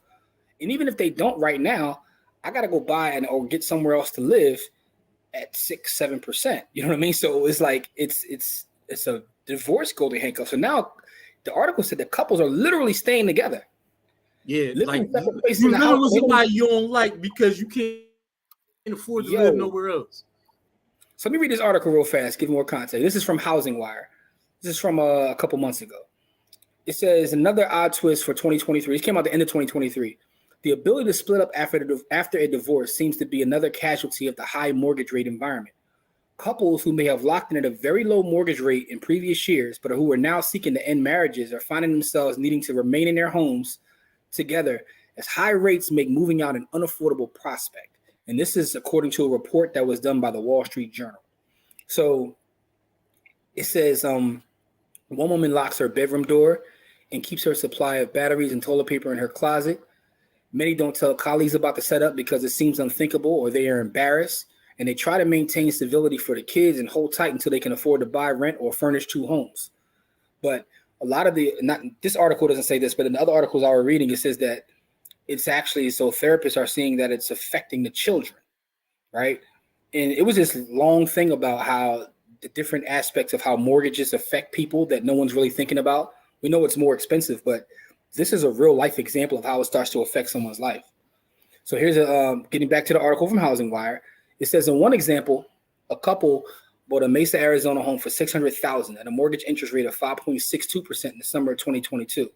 And even if they don't right now, I got to go buy or get somewhere else to live at 6-7%. You know what I mean? So it's like it's a divorce golden handcuff. So now the article said the couples are literally staying together. Yeah, living like you living with somebody you don't like because you can't afford to live nowhere else. So let me read this article real fast, give more context. This is from Housing Wire. This is from a couple months ago. It says another odd twist for 2023. It came out the end of 2023. The ability to split up after a divorce seems to be another casualty of the high mortgage rate environment. Couples who may have locked in at a very low mortgage rate in previous years, but who are now seeking to end marriages are finding themselves needing to remain in their homes together as high rates make moving out an unaffordable prospect. And this is according to a report that was done by the Wall Street Journal. So it says one woman locks her bedroom door and keeps her supply of batteries and toilet paper in her closet. Many don't tell colleagues about the setup because it seems unthinkable or they are embarrassed, and they try to maintain stability for the kids and hold tight until they can afford to buy, rent, or furnish 2 homes. But a lot of this article doesn't say this, but in the other articles I was reading, it says that it's actually so therapists are seeing that it's affecting the children, right? And it was this long thing about how the different aspects of how mortgages affect people that no one's really thinking about. We know it's more expensive, but this is a real life example of how it starts to affect someone's life. So here's getting back to the article from Housing Wire. It says in one example, a couple bought a Mesa, Arizona home for $600,000 at a mortgage interest rate of 5.62% in the summer of 2022.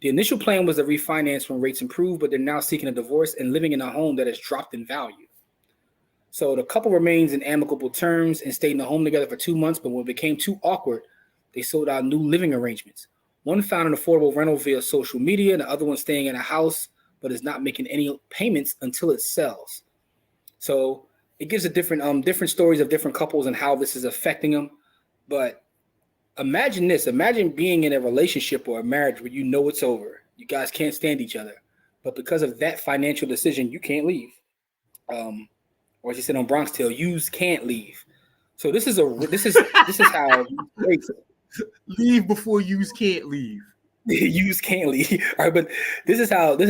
The initial plan was to refinance when rates improved, but they're now seeking a divorce and living in a home that has dropped in value. So the couple remains in amicable terms and stayed in the home together for 2 months, but when it became too awkward, they sought out new living arrangements. One found an affordable rental via social media, and the other one staying in a house, but is not making any payments until it sells. So it gives a different stories of different couples and how this is affecting them. But imagine this. Imagine being in a relationship or a marriage where you know it's over. You guys can't stand each other. But because of that financial decision, you can't leave. Or as you said on Bronx Tale, yous can't leave. So this is how leave before yous can't leave. Yous can't leave. All right, but this is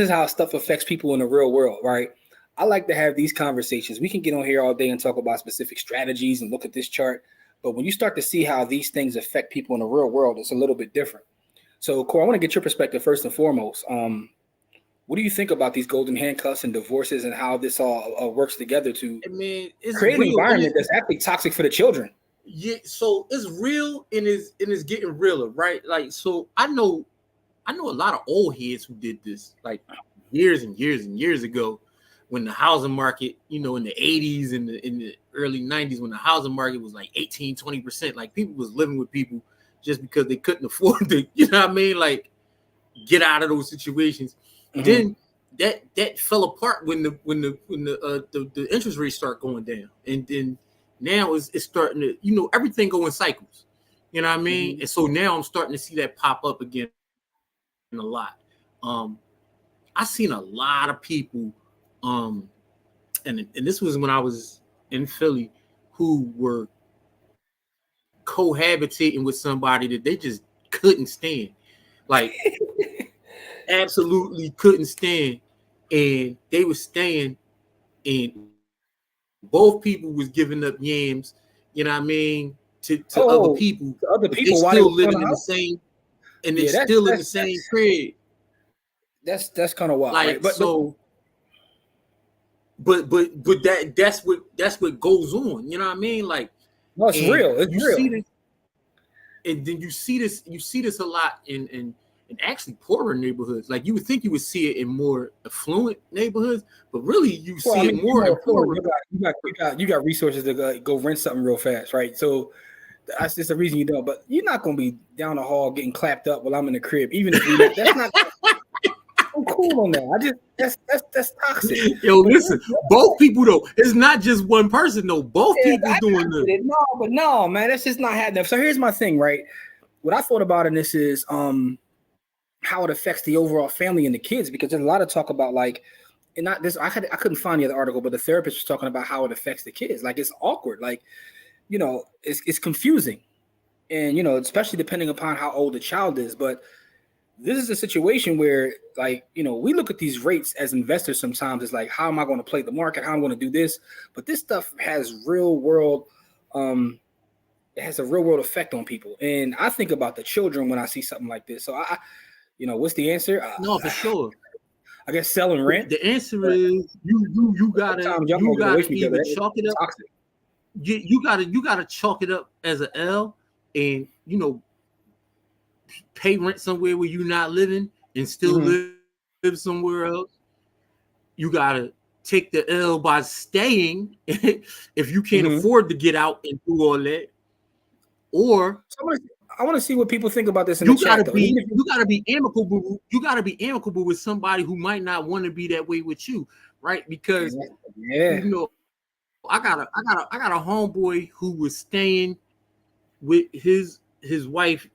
how stuff affects people in the real world, right? I like to have these conversations. We can get on here all day and talk about specific strategies and look at this chart. But when you start to see how these things affect people in the real world, it's a little bit different. So, Cor, I want to get your perspective first and foremost. What do you think about these golden handcuffs and divorces and how this all works together to it's create an environment that's actually toxic for the children? Yeah, so it's real and it's getting realer, right? Like, so I know a lot of old heads who did this like years and years and years ago when the housing market, in the 80s and in the early 90s when the housing market was like 18-20%, like people was living with people just because they couldn't afford to, like get out of those situations. Mm-hmm. Then that fell apart when the interest rates start going down, and then now it's starting to, everything go in cycles, you know what I mean? Mm-hmm. And so now I'm starting to see that pop up again a lot. I seen a lot of people, and this was when I was in Philly, who were cohabitating with somebody that they just couldn't stand, like absolutely couldn't stand, and they were staying, and both people was giving up yams, you know what I mean, to other people, to other but they people while they still were still in living the in the house. same, and they Yeah, still in the same crib. that's kind of wild, right? Like so, but that's what goes on. You know what I mean? Like, no, it's and real. It's you real. see this, and then you see this a lot in actually poorer neighborhoods. Like you would think you would see it in more affluent neighborhoods, but really you Well, I see mean, it more in poorer. you got resources to go rent something real fast, right? So that's just the reason you don't. But you're not gonna be down the hall getting clapped up while I'm in the crib, even if we not. That's not. I'm cool on that. I just that's toxic. Yo, But listen, both people though. It's not just one person though. Both people doing this. No, man, that's just not happening. So here's my thing, right? What I thought about in this is how it affects the overall family and the kids, because there's a lot of talk about like, and not this. I couldn't find the other article, but the therapist was talking about how it affects the kids. Like it's awkward, like it's confusing, and especially depending upon how old the child is, but. This is a situation where, like, we look at these rates as investors sometimes. It's like, how am I going to play the market? How am I going to do this? But this stuff has real world, it has a real world effect on people. And I think about the children when I see something like this. So what's the answer? No, for sure. I guess sell and rent. The answer is you gotta either chalk it up. Toxic. You gotta chalk it up as an L, and pay rent somewhere where you're not living and still live somewhere else. You gotta take the L by staying if you can't afford to get out and do all that. Or I want to see what people think about this in you the chat. You gotta be amicable. You gotta be amicable with somebody who might not want to be that way with you, right? Because I got a homeboy who was staying with his wife.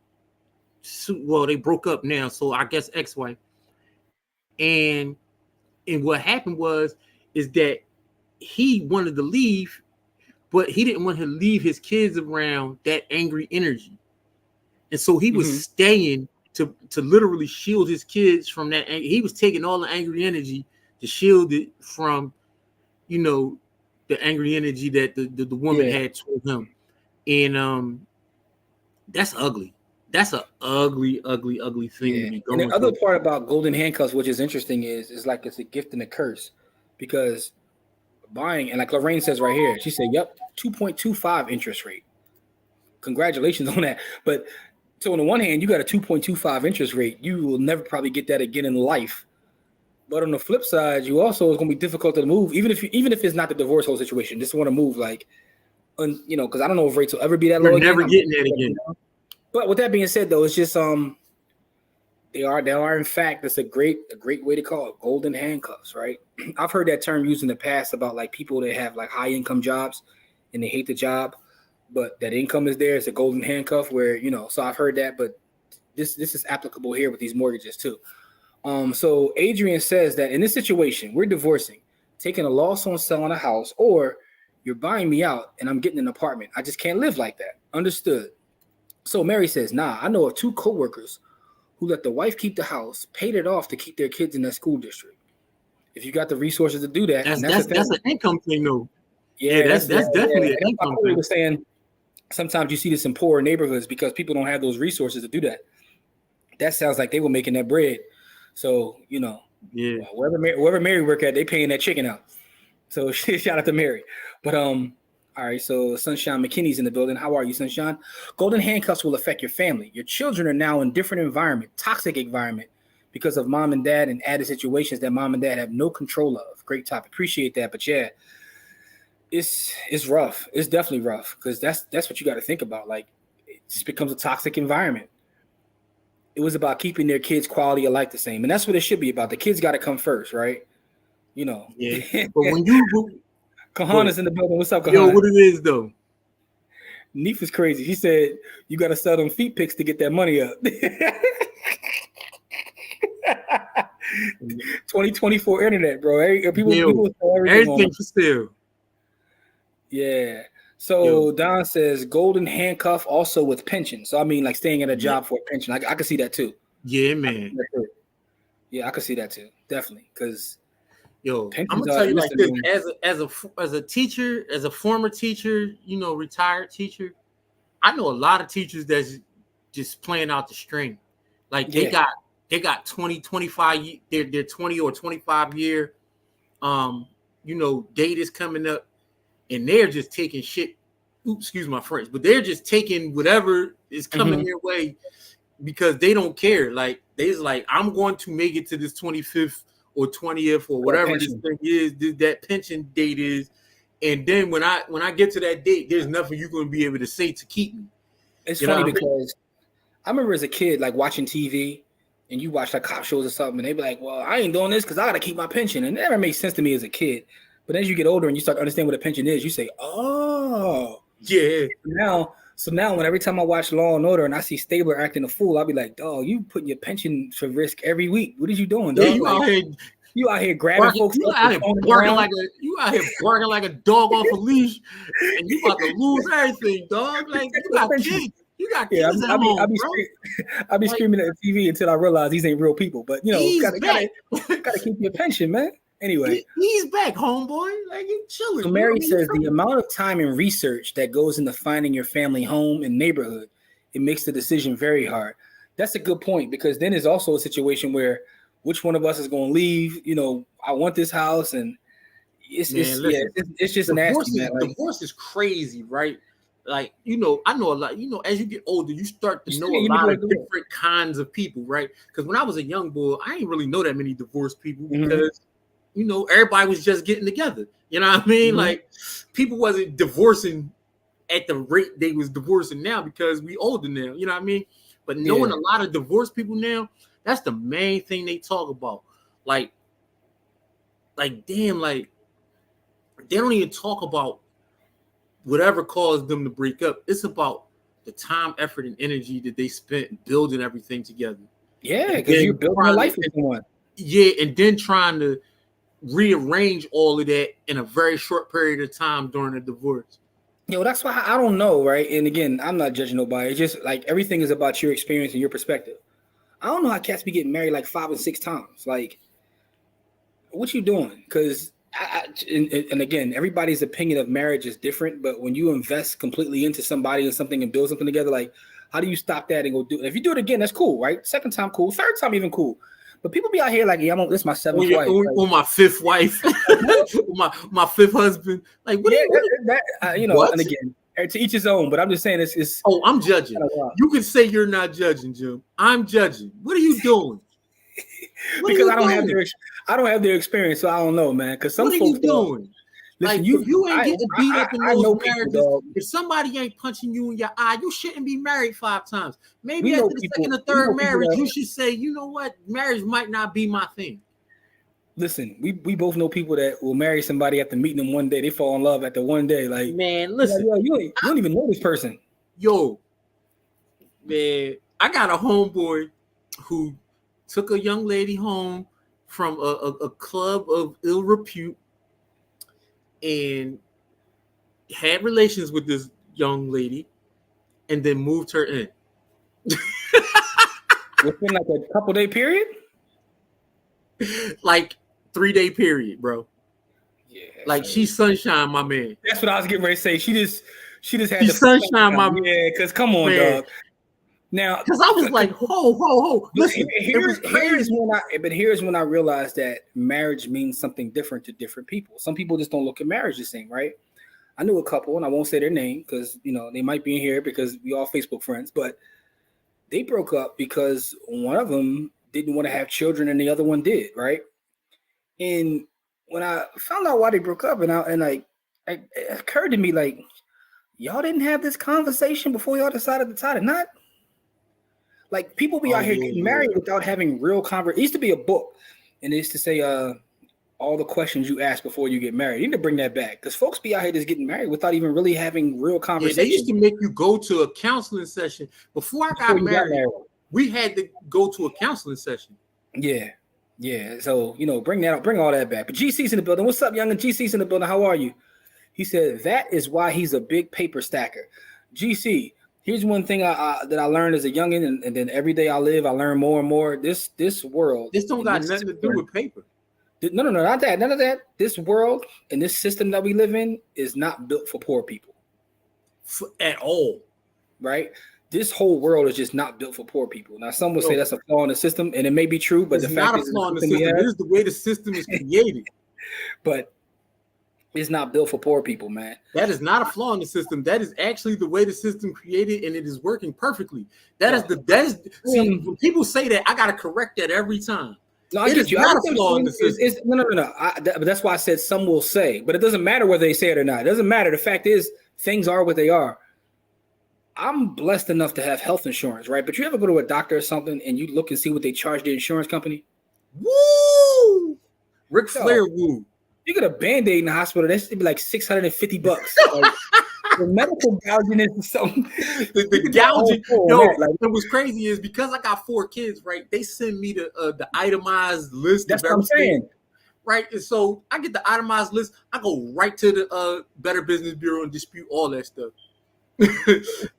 Well, they broke up now, so I guess ex-wife. And what happened is that he wanted to leave, but he didn't want to leave his kids around that angry energy. And so he was staying to literally shield his kids from that. He was taking all the angry energy to shield it from, the angry energy that the woman had toward him. And that's ugly. That's an ugly, ugly, ugly thing to be going through. And the other part about golden handcuffs, which is interesting, is like it's a gift and a curse, because buying, and like Lorraine says right here, she said, "Yep, 2.25 interest rate. Congratulations on that." But so on the one hand, you got a 2.25 interest rate. You will never probably get that again in life. But on the flip side, you also it's going to be difficult to move, even if it's not the divorce whole situation. Just want to move, like, because I don't know if rates will ever be that low. You're never getting that again. But with that being said, though, it's just they are in fact, that's a great way to call it, golden handcuffs, right? I've heard that term used in the past about like people that have like high income jobs and they hate the job, but that income is there. It's a golden handcuff where so I've heard that, but this is applicable here with these mortgages too. So Adrian says that in this situation, we're divorcing, taking a loss on selling a house, or you're buying me out and I'm getting an apartment. I just can't live like that. Understood. So Mary says, nah, I know of 2 coworkers who let the wife keep the house, paid it off to keep their kids in that school district. If you got the resources to do that, that's an income thing, though. Yeah, that's definitely an income thing. Was saying sometimes you see this in poorer neighborhoods because people don't have those resources to do that. That sounds like they were making that bread. So, wherever Mary work at, they paying that chicken out. So shout out to Mary. But all right, so Sunshine McKinney's in the building. How are you, Sunshine? Golden handcuffs will affect your family. Your children are now in different environment, toxic environment, because of mom and dad and added situations that mom and dad have no control of. Great topic. Appreciate that. But yeah, it's rough. It's definitely rough because that's what you got to think about. Like, it just becomes a toxic environment. It was about keeping their kids' quality of life the same. And that's what it should be about. The kids got to come first, right? Yeah. But when you Kahana's in the building. What's up, Kahana? Yo, what it is though? Neef is crazy. She said you got to sell them feet pics to get that money up. 2024 internet, bro. People sell everything for sale. Yeah. So Don says golden handcuff also with pension. So I mean, like staying at a job for a pension. I can see that too. Yeah, man. Yeah, I can see that too. Definitely, because I'm gonna tell you like this: as a teacher, as a former teacher, retired teacher, I know a lot of teachers that's just playing out the string. Like they got 20, 25, their 20 or 25 year, date is coming up, and they're just taking shit. Oops, excuse my French, but they're just taking whatever is coming their way because they don't care. Like they's like, I'm going to make it to this 25th or 20th or whatever this thing is, that pension date is, and then when I get to that date, there's nothing you're going to be able to say to keep me. It's funny because I remember as a kid, like watching TV, and you watch like cop shows or something, and they be like, "Well, I ain't doing this because I got to keep my pension," and it never made sense to me as a kid. But as you get older and you start to understand what a pension is, you say, "Oh, yeah." So now, when every time I watch Law and Order and I see Stabler acting a fool, I'll be like, "Dog, you putting your pension to risk every week. What are you doing, dog? Yeah, you out here grabbing folks. You out here barking like a dog off a leash, and you about to lose everything, dog. Like you got kids. You got kids at home, I'll be screaming at the TV until I realize these ain't real people. But gotta keep your pension, man. Anyway, he's back, homeboy. Like you chilling. So Mary says the amount of time and research that goes into finding your family home and neighborhood, it makes the decision very hard. That's a good point because then there's also a situation where which one of us is going to leave? I want this house, and it's just nasty, man. Divorce is crazy, right? Like I know a lot. As you get older, you start to know a lot of different kinds of people, right? Because when I was a young boy, I didn't really know that many divorced people because everybody was just getting together. You know what I mean? Like people wasn't divorcing at the rate they was divorcing now because we older now. You know what I mean? But knowing a lot of divorced people now, that's the main thing they talk about. Like damn, like they don't even talk about whatever caused them to break up. It's about the time, effort, and energy that they spent building everything together. Yeah, because you're building a life with someone. Yeah, and then trying to rearrange all of that in a very short period of time during a divorce. That's why I don't know, right? And again, I'm not judging nobody. It's just like everything is about your experience and your perspective. I don't know how cats be getting married like 5 and 6 times. Like, what you doing? Because and again, everybody's opinion of marriage is different. But when you invest completely into somebody and something and build something together, like, how do you stop that and go do it? If you do it again, that's cool, right? Second time, cool. Third time, even cool. But people be out here like, this is my 7th wife. Or my 5th wife. my 5th husband. Like, what? What? And again, to each his own. But I'm just saying it's. Oh, I'm judging. You can say you're not judging, Jim. I'm judging. What are you doing? Because I don't have their experience, so I don't know, man. Because some folks are you doing? Listen, like, if you ain't getting beat up in those marriages, if somebody ain't punching you in your eye, you shouldn't be married 5 times. Maybe after the second or third marriage, you should say, you know what, marriage might not be my thing. Listen, we both know people that will marry somebody after meeting them one day. They fall in love after one day. Like, man, listen, you don't even know this person. Yo, man, I got a homeboy who took a young lady home from a club of ill repute and had relations with this young lady and then moved her in. Within like a couple day period? Like 3-day period, bro. Yeah. Like she's sunshine, my man. That's what I was getting ready to say. She just had the sunshine, my man. Yeah, because come on, man. Dog. Now, because I was like, ho. Listen, here's when I realized that marriage means something different to different people. Some people just don't look at marriage the same, right? I knew a couple, and I won't say their name because they might be in here because we all Facebook friends, but they broke up because one of them didn't want to have children and the other one did, right? And when I found out why they broke up, it occurred to me like, y'all didn't have this conversation before y'all decided to tie the knot. Like people be out here getting married without having real conversation. It used to be a book, and it used to say all the questions you ask before you get married. You need to bring that back because folks be out here just getting married without even really having real conversation. Yeah, they used to make you go to a counseling session before I got married. We had to go to a counseling session. Yeah. So bring that up, bring all that back. But GC's in the building. What's up, young? And GC's in the building. How are you? He said that is why he's a big paper stacker. GC, here's one thing that I learned as a youngin, and then every day I live, I learn more and more. This world. This don't got nothing to do with paper. No, not that. None of that. This world and this system that we live in is not built for poor people. At all. Right? This whole world is just not built for poor people. Now, some will say that's a flaw in the system, and it may be true, but it's not a flaw in the system. It is the way the system is created. But it's not built for poor people, man. That is not a flaw in the system. That is actually the way the system created, and it is working perfectly. See, when people say that, I gotta correct that every time. No, I get you. Not a flaw in the system. No. But that's why I said some will say, but it doesn't matter whether they say it or not. It doesn't matter. The fact is, things are what they are. I'm blessed enough to have health insurance, right? But you ever go to a doctor or something and you look and see what they charge the insurance company? Woo! Ric Flair woo. You get a Band-Aid in the hospital, that should be like $650. Like, the medical gouging is something. The gouging. What was crazy is because I got 4 kids, right? They send me the itemized list. That's what I'm saying. Right, and so I get the itemized list. I go right to the Better Business Bureau and dispute all that stuff. And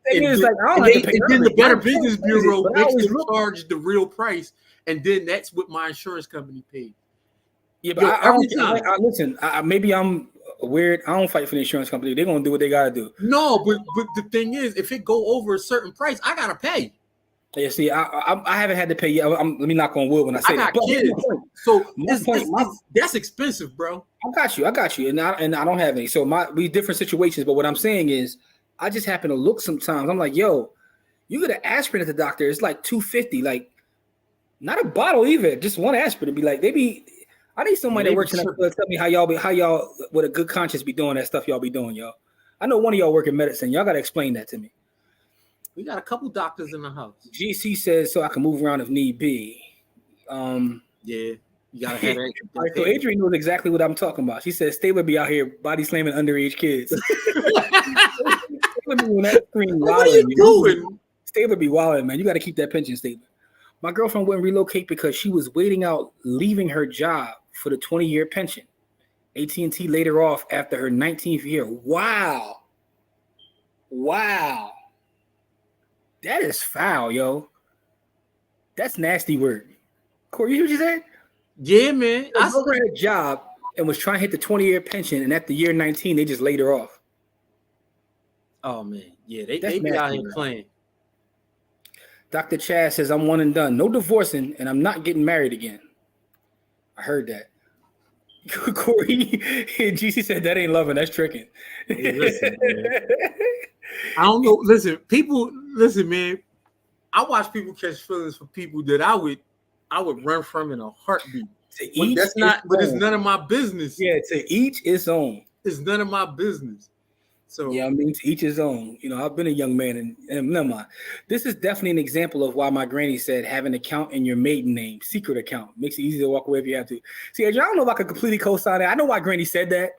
then the Better Business Bureau makes them charge the real price, and then that's what my insurance company paid. Yeah, but listen. Maybe I'm weird. I don't fight for the insurance company. They're gonna do what they gotta do. No, but the thing is, if it go over a certain price, I gotta pay. Yeah, see, I haven't had to pay yet. Let me knock on wood when I say that. But kids. So that's expensive, bro. I got you, and I don't have any. So we different situations. But what I'm saying is, I just happen to look sometimes. I'm like, yo, you get an aspirin at the doctor. It's like $250. Like, not a bottle either. Just one aspirin. Be like, I need somebody that works in that field to tell me how y'all with a good conscience be doing that stuff y'all be doing, y'all. I know one of y'all work in medicine. Y'all got to explain that to me. We got a couple doctors in the house. GC says so I can move around if need be. Yeah, you gotta have that. Right, so Adrienne knows exactly what I'm talking about. She says Stabler be out here body slamming underage kids. What are you doing? Stabler be wilding, man. You got to keep that pension, Stabler. My girlfriend wouldn't relocate because she was waiting out leaving her job for the 20-year pension. AT&T laid her off after her 19th year. Wow. That is foul, yo. That's nasty work. Corey, you hear what you said? Yeah, man. I had a job and was trying to hit the 20-year pension, and at the year 19, they just laid her off. Oh, man. Yeah, they be out here playing. Dr. Chaz says, I'm one and done. No divorcing, and I'm not getting married again. I heard that. Corey, GC said, that ain't loving. That's tricking. Hey, listen, man. I don't know. Listen, man. I watch people catch feelings for people that I would run from in a heartbeat. But it's none of my business. Yeah, to each its own. It's none of my business. So yeah, I mean, to each his own. You know, I've been a young man, and never mind. This is definitely an example of why my granny said have an account in your maiden name, secret account, makes it easy to walk away if you have to. See, I don't know if I could completely co-sign it. I know why granny said that,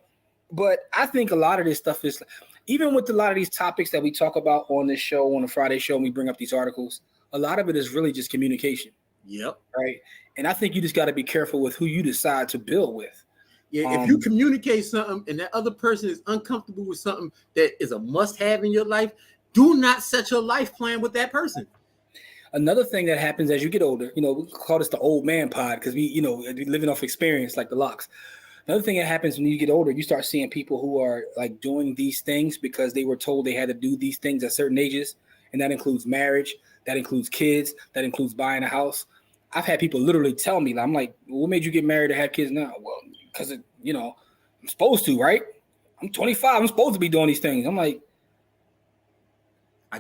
but I think a lot of this stuff is, even with a lot of these topics that we talk about on this show, on the Friday show, and we bring up these articles, a lot of it is really just communication. Yep. Right. And I think you just got to be careful with who you decide to build with. Yeah, if you communicate something and that other person is uncomfortable with something that is a must-have in your life, do not set your life plan with that person. Another thing that happens as you get older, you know, we call this the old man pod because we living off experience like the locks. Another thing that happens when you get older, you start seeing people who are like doing these things because they were told they had to do these things at certain ages. And that includes marriage, that includes kids, that includes buying a house. I've had people literally tell me, I'm like, what made you get married or have kids now? Well, because, I'm supposed to, right? I'm 25. I'm supposed to be doing these things. I'm like,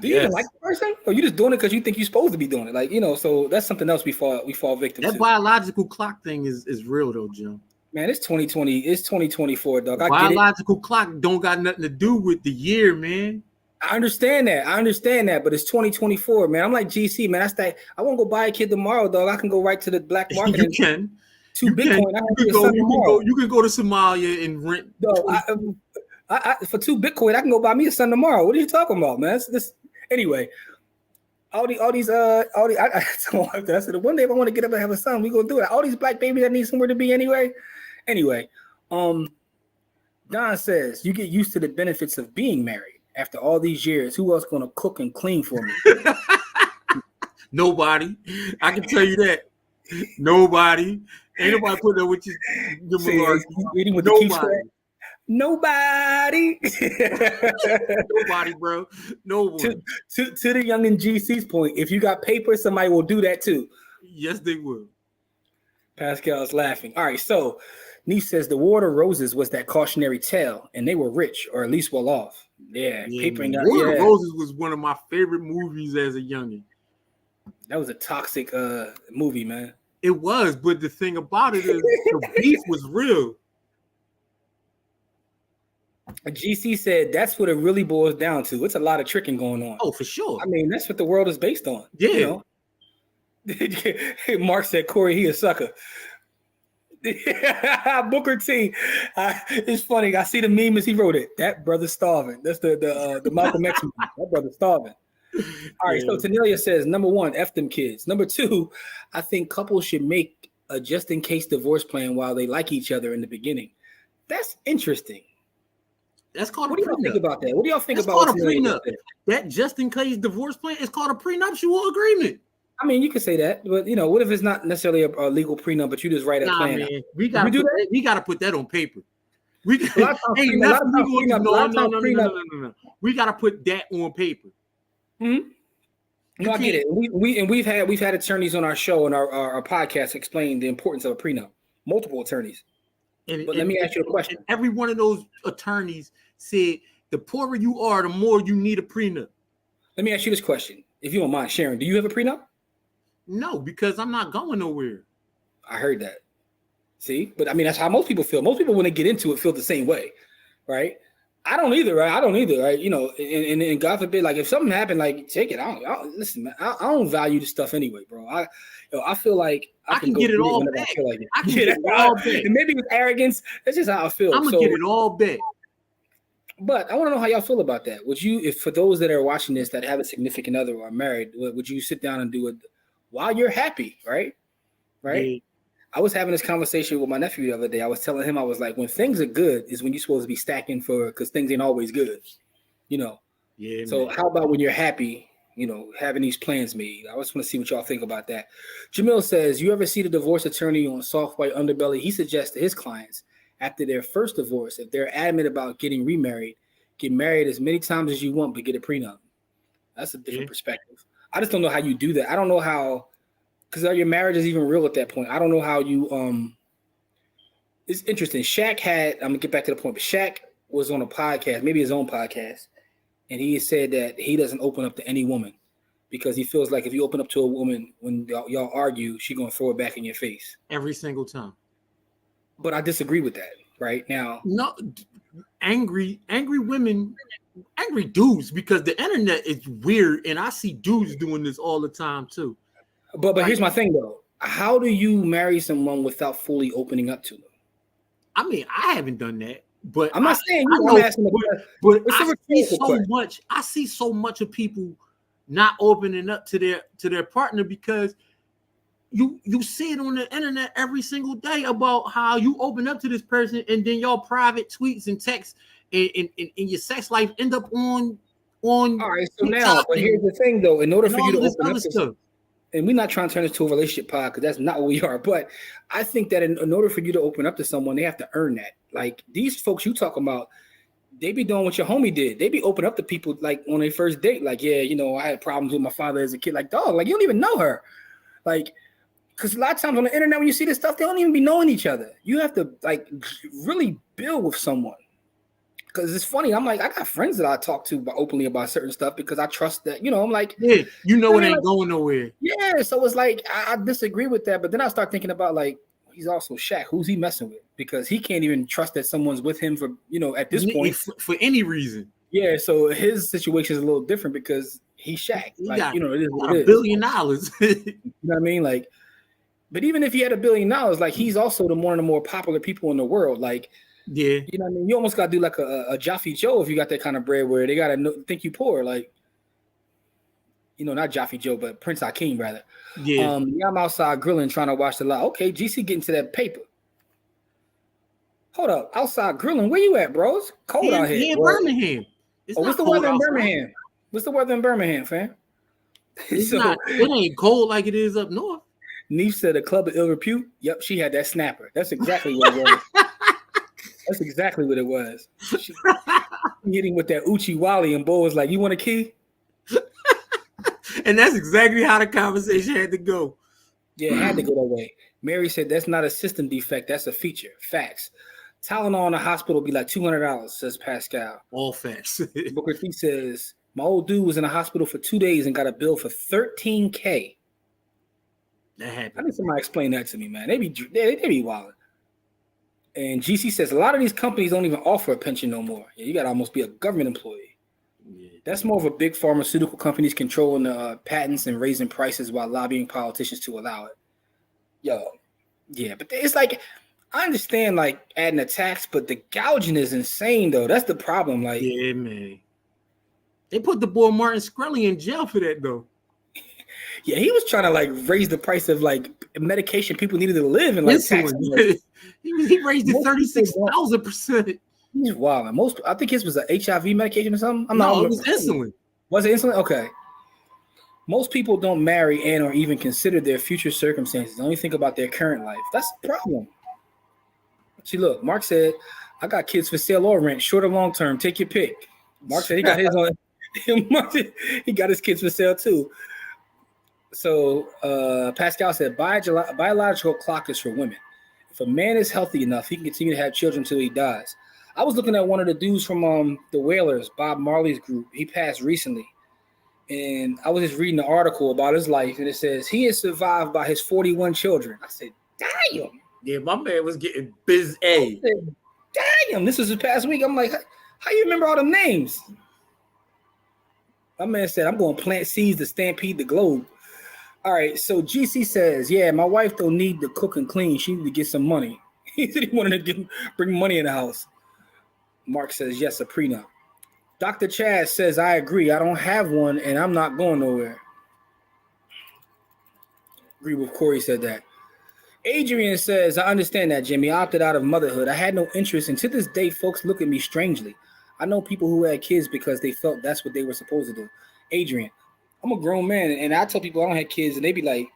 do you even like the person? Or you just doing it because you think you're supposed to be doing it? Like, so that's something else we fall victim to. That biological clock thing is real though, Jim. Man, it's 2020. It's 2024, dog. The biological clock don't got nothing to do with the year, man. I understand that, but it's 2024, man. I'm like GC, man. I won't go buy a kid tomorrow, dog. I can go right to the black market. You can. Bitcoin. You can go to Somalia and rent. For 2 Bitcoin, I can go buy me a son tomorrow. What are you talking about, man? Anyway. I said one day if I want to get up and have a son, we gonna do it. All these black babies that need somewhere to be anyway. Don says, you get used to the benefits of being married. After all these years, who else going to cook and clean for me? Nobody. I can tell you that. Nobody. Ain't nobody put that with you. Reading with Nobody. The Nobody. Nobody, bro. No one. To the young and GC's point, if you got paper, somebody will do that too. Yes, they will. Pascal's laughing. All right, so Niece says the War of Roses was that cautionary tale, and they were rich or at least well off. Yeah, papering out. War of Roses was one of my favorite movies as a youngin'. That was a toxic movie, man. It was, but the thing about it is the beef was real. GC said that's what it really boils down to. It's a lot of tricking going on. Oh, for sure. I mean, that's what the world is based on. Yeah. You know? Mark said, Corey, he a sucker. Booker T. It's funny. I see the meme as he wrote it. That brother's starving. That's the Malcolm X meme. That brother's starving. All right. So Tanelia says, number one, F them kids. Number two, I think couples should make a just in case divorce plan while they like each other in the beginning. That's interesting. That's called what do y'all think about that? What do y'all think about a prenup? That just in case divorce plan is called a prenuptial agreement. I mean, you can say that, but you know, what if it's not necessarily a legal prenup, but you just write a plan? Man, we gotta put that on paper. We gotta put that on paper. Mm-hmm. No, I get it. We've had attorneys on our show and our podcast explain the importance of a prenup. Multiple attorneys. But let me ask you a question. Every one of those attorneys said the poorer you are, the more you need a prenup. Let me ask you this question. If you don't mind sharing, do you have a prenup? No, because I'm not going nowhere. I heard that. See? But I mean, that's how most people feel. Most people, when they get into it, feel the same way, right? I don't either, right? You know, and God forbid, like if something happened, like take it. Listen, man, I don't value this stuff anyway, bro. I feel like I can get it all back. I can get it all back. And maybe with arrogance, that's just how I feel. I'm gonna get it all back. But I want to know how y'all feel about that. Would you, if for those that are watching this that have a significant other or are married, would you sit down and do it while you're happy, right? Right. Yeah. I was having this conversation with my nephew the other day. I was telling him, I was like, when things are good is when you're supposed to be stacking because things ain't always good, you know? Yeah. So how about when you're happy, you know, having these plans made? I just want to see what y'all think about that. Jamil says, you ever see the divorce attorney on Soft White Underbelly? He suggests to his clients after their first divorce, if they're adamant about getting remarried, get married as many times as you want, but get a prenup. That's a different perspective. I just don't know how you do that. I don't know how. Because your marriage is even real at that point. I don't know how you it's interesting. Shaq I'm gonna get back to the point, but Shaq was on a podcast, maybe his own podcast, and he said that he doesn't open up to any woman because he feels like if you open up to a woman when y'all argue, she's gonna throw it back in your face. Every single time. But I disagree with that right now. No, angry women, angry dudes, because the internet is weird, and I see dudes doing this all the time too. But here's my thing though. How do you marry someone without fully opening up to them? I mean, I haven't done that, but I'm not saying you. I'm asking, but I see so much of people not opening up to their partner because you see it on the internet every single day about how you open up to this person and then your private tweets and texts and your sex life end up on. All right, so now, but here's the thing though. In order for you to open up to and we're not trying to turn this to a relationship pod because that's not what we are. But I think that in order for you to open up to someone, they have to earn that. Like these folks you talking about, they be doing what your homie did. They be open up to people like on their first date. Like, yeah, you know, I had problems with my father as a kid. Like, dog, like you don't even know her. Like, because a lot of times on the internet when you see this stuff, they don't even be knowing each other. You have to like really build with someone. Because it's funny, I'm like, I got friends that I talk to openly about certain stuff because I trust that, you know, I'm like, yeah, you know, it ain't going nowhere. Yeah, so it's like, I disagree with that. But then I start thinking about like, he's also Shaq. Who's he messing with? Because he can't even trust that someone's with him for, you know, at this point. For any reason. Yeah, so his situation is a little different because he's Shaq. Like, got, you know, it is what it is. $1 billion. You know what I mean? Like, but even if he had $1 billion, like he's also one of the more popular people in the world. Like, yeah, you know what I mean? You almost got to do like a Jaffe Joe if you got that kind of bread where they got to think you poor. Like, you know, not Jaffe Joe, but Prince Hakeem, rather. Yeah. I'm outside grilling trying to watch the live. Okay, GC getting to that paper. Hold up, outside grilling. Where you at, bro? It's cold out here. He in Well, Birmingham. It's oh, what's not the cold weather in outside. Birmingham? What's the weather in Birmingham, fam? It's So, not. It ain't cold like it is up north. Neef said a club of ill repute. Yep, she had that snapper. That's exactly what it was. That's exactly what it was. She hit him with that Uchi Wally, and Bo was like, "You want a key?" And that's exactly how the conversation had to go. Yeah, it had to go that way. Mary said that's not a system defect, that's a feature. Facts. Tylenol in the hospital be like $200, says Pascal. All facts. Booker T says, my old dude was in the hospital for 2 days and got a bill for $13K. That happened. I need somebody to explain that to me, man. They be wilding. And GC says a lot of these companies don't even offer a pension no more. Yeah, you got to almost be a government employee. Yeah. That's more of a big pharmaceutical companies controlling the patents and raising prices while lobbying politicians to allow it. Yo, yeah, but it's like, I understand like adding a tax, but the gouging is insane though. That's the problem. Like, yeah, man. They put the boy Martin Shkreli in jail for that though. Yeah, he was trying to like raise the price of like medication people needed to live and like tax. He raised it 36,000%. He's wild. I think his was an HIV medication or something. It was insulin. Was it insulin? Okay. Most people don't marry and or even consider their future circumstances. They only think about their current life. That's the problem. See, look, Mark said, I got kids for sale or rent, short or long term. Take your pick. Mark said he got his on. He got his kids for sale too. So Pascal said, biological clock is for women. If a man is healthy enough, he can continue to have children until he dies. I was looking at one of the dudes from the Whalers, Bob Marley's group. He passed recently. And I was just reading an article about his life, and it says he is survived by his 41 children. I said, damn. Yeah, my man was getting busy. Damn, this was this past week. I'm like, how you remember all the names? My man said, I'm going to plant seeds to stampede the globe. All right, so GC says, yeah, my wife don't need to cook and clean. She need to get some money. He said he wanted to bring money in the house. Mark says, yes, a prenup. Dr. Chaz says, I agree. I don't have one, and I'm not going nowhere. Agree with Corey said that. Adrian says, I understand that, Jimmy. I opted out of motherhood. I had no interest, and to this day, folks look at me strangely. I know people who had kids because they felt that's what they were supposed to do. Adrian, I'm a grown man, and I tell people I don't have kids, and they be like,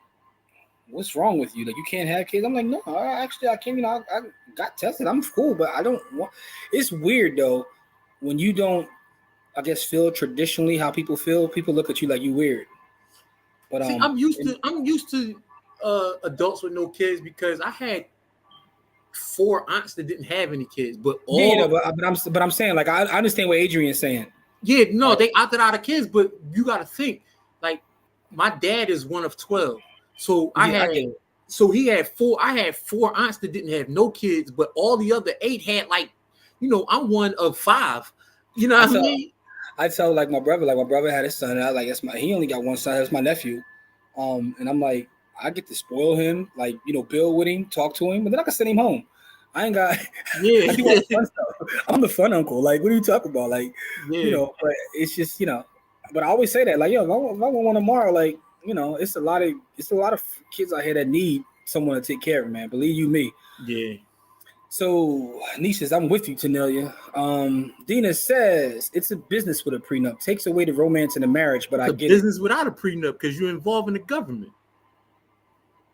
what's wrong with you? Like, you can't have kids? I'm like, no, I can't. I got tested. I'm cool, but I don't want. It's weird, though, when you don't, I guess, feel traditionally how people feel. People look at you like you weird. But see, I'm used to adults with no kids because I had 4 aunts that didn't have any kids. But I'm saying, like, I understand what Adrian's saying. Yeah, no, they opted out of kids, but you got to think, like, my dad is one of 12, so he had 4. I had 4 aunts that didn't have no kids, but all the other 8 had, like, I'm one of 5. You know what I mean? I tell like my brother had his son, and I like he only got one son, that's my nephew. And I'm like, I get to spoil him, like, build with him, talk to him, but then I can send him home. I ain't got I do all the fun stuff. I'm the fun uncle. Like, what are you talking about? Like, but it's just, but I always say that, like, yo, if I want one tomorrow, like, it's a lot of kids out here that need someone to take care of them, man. Believe you me. Yeah. So Niche says, I'm with you, Tanelia. Dina says it's a business with a prenup. Takes away the romance in the marriage, but I get it. Business without a prenup because you're involving the government.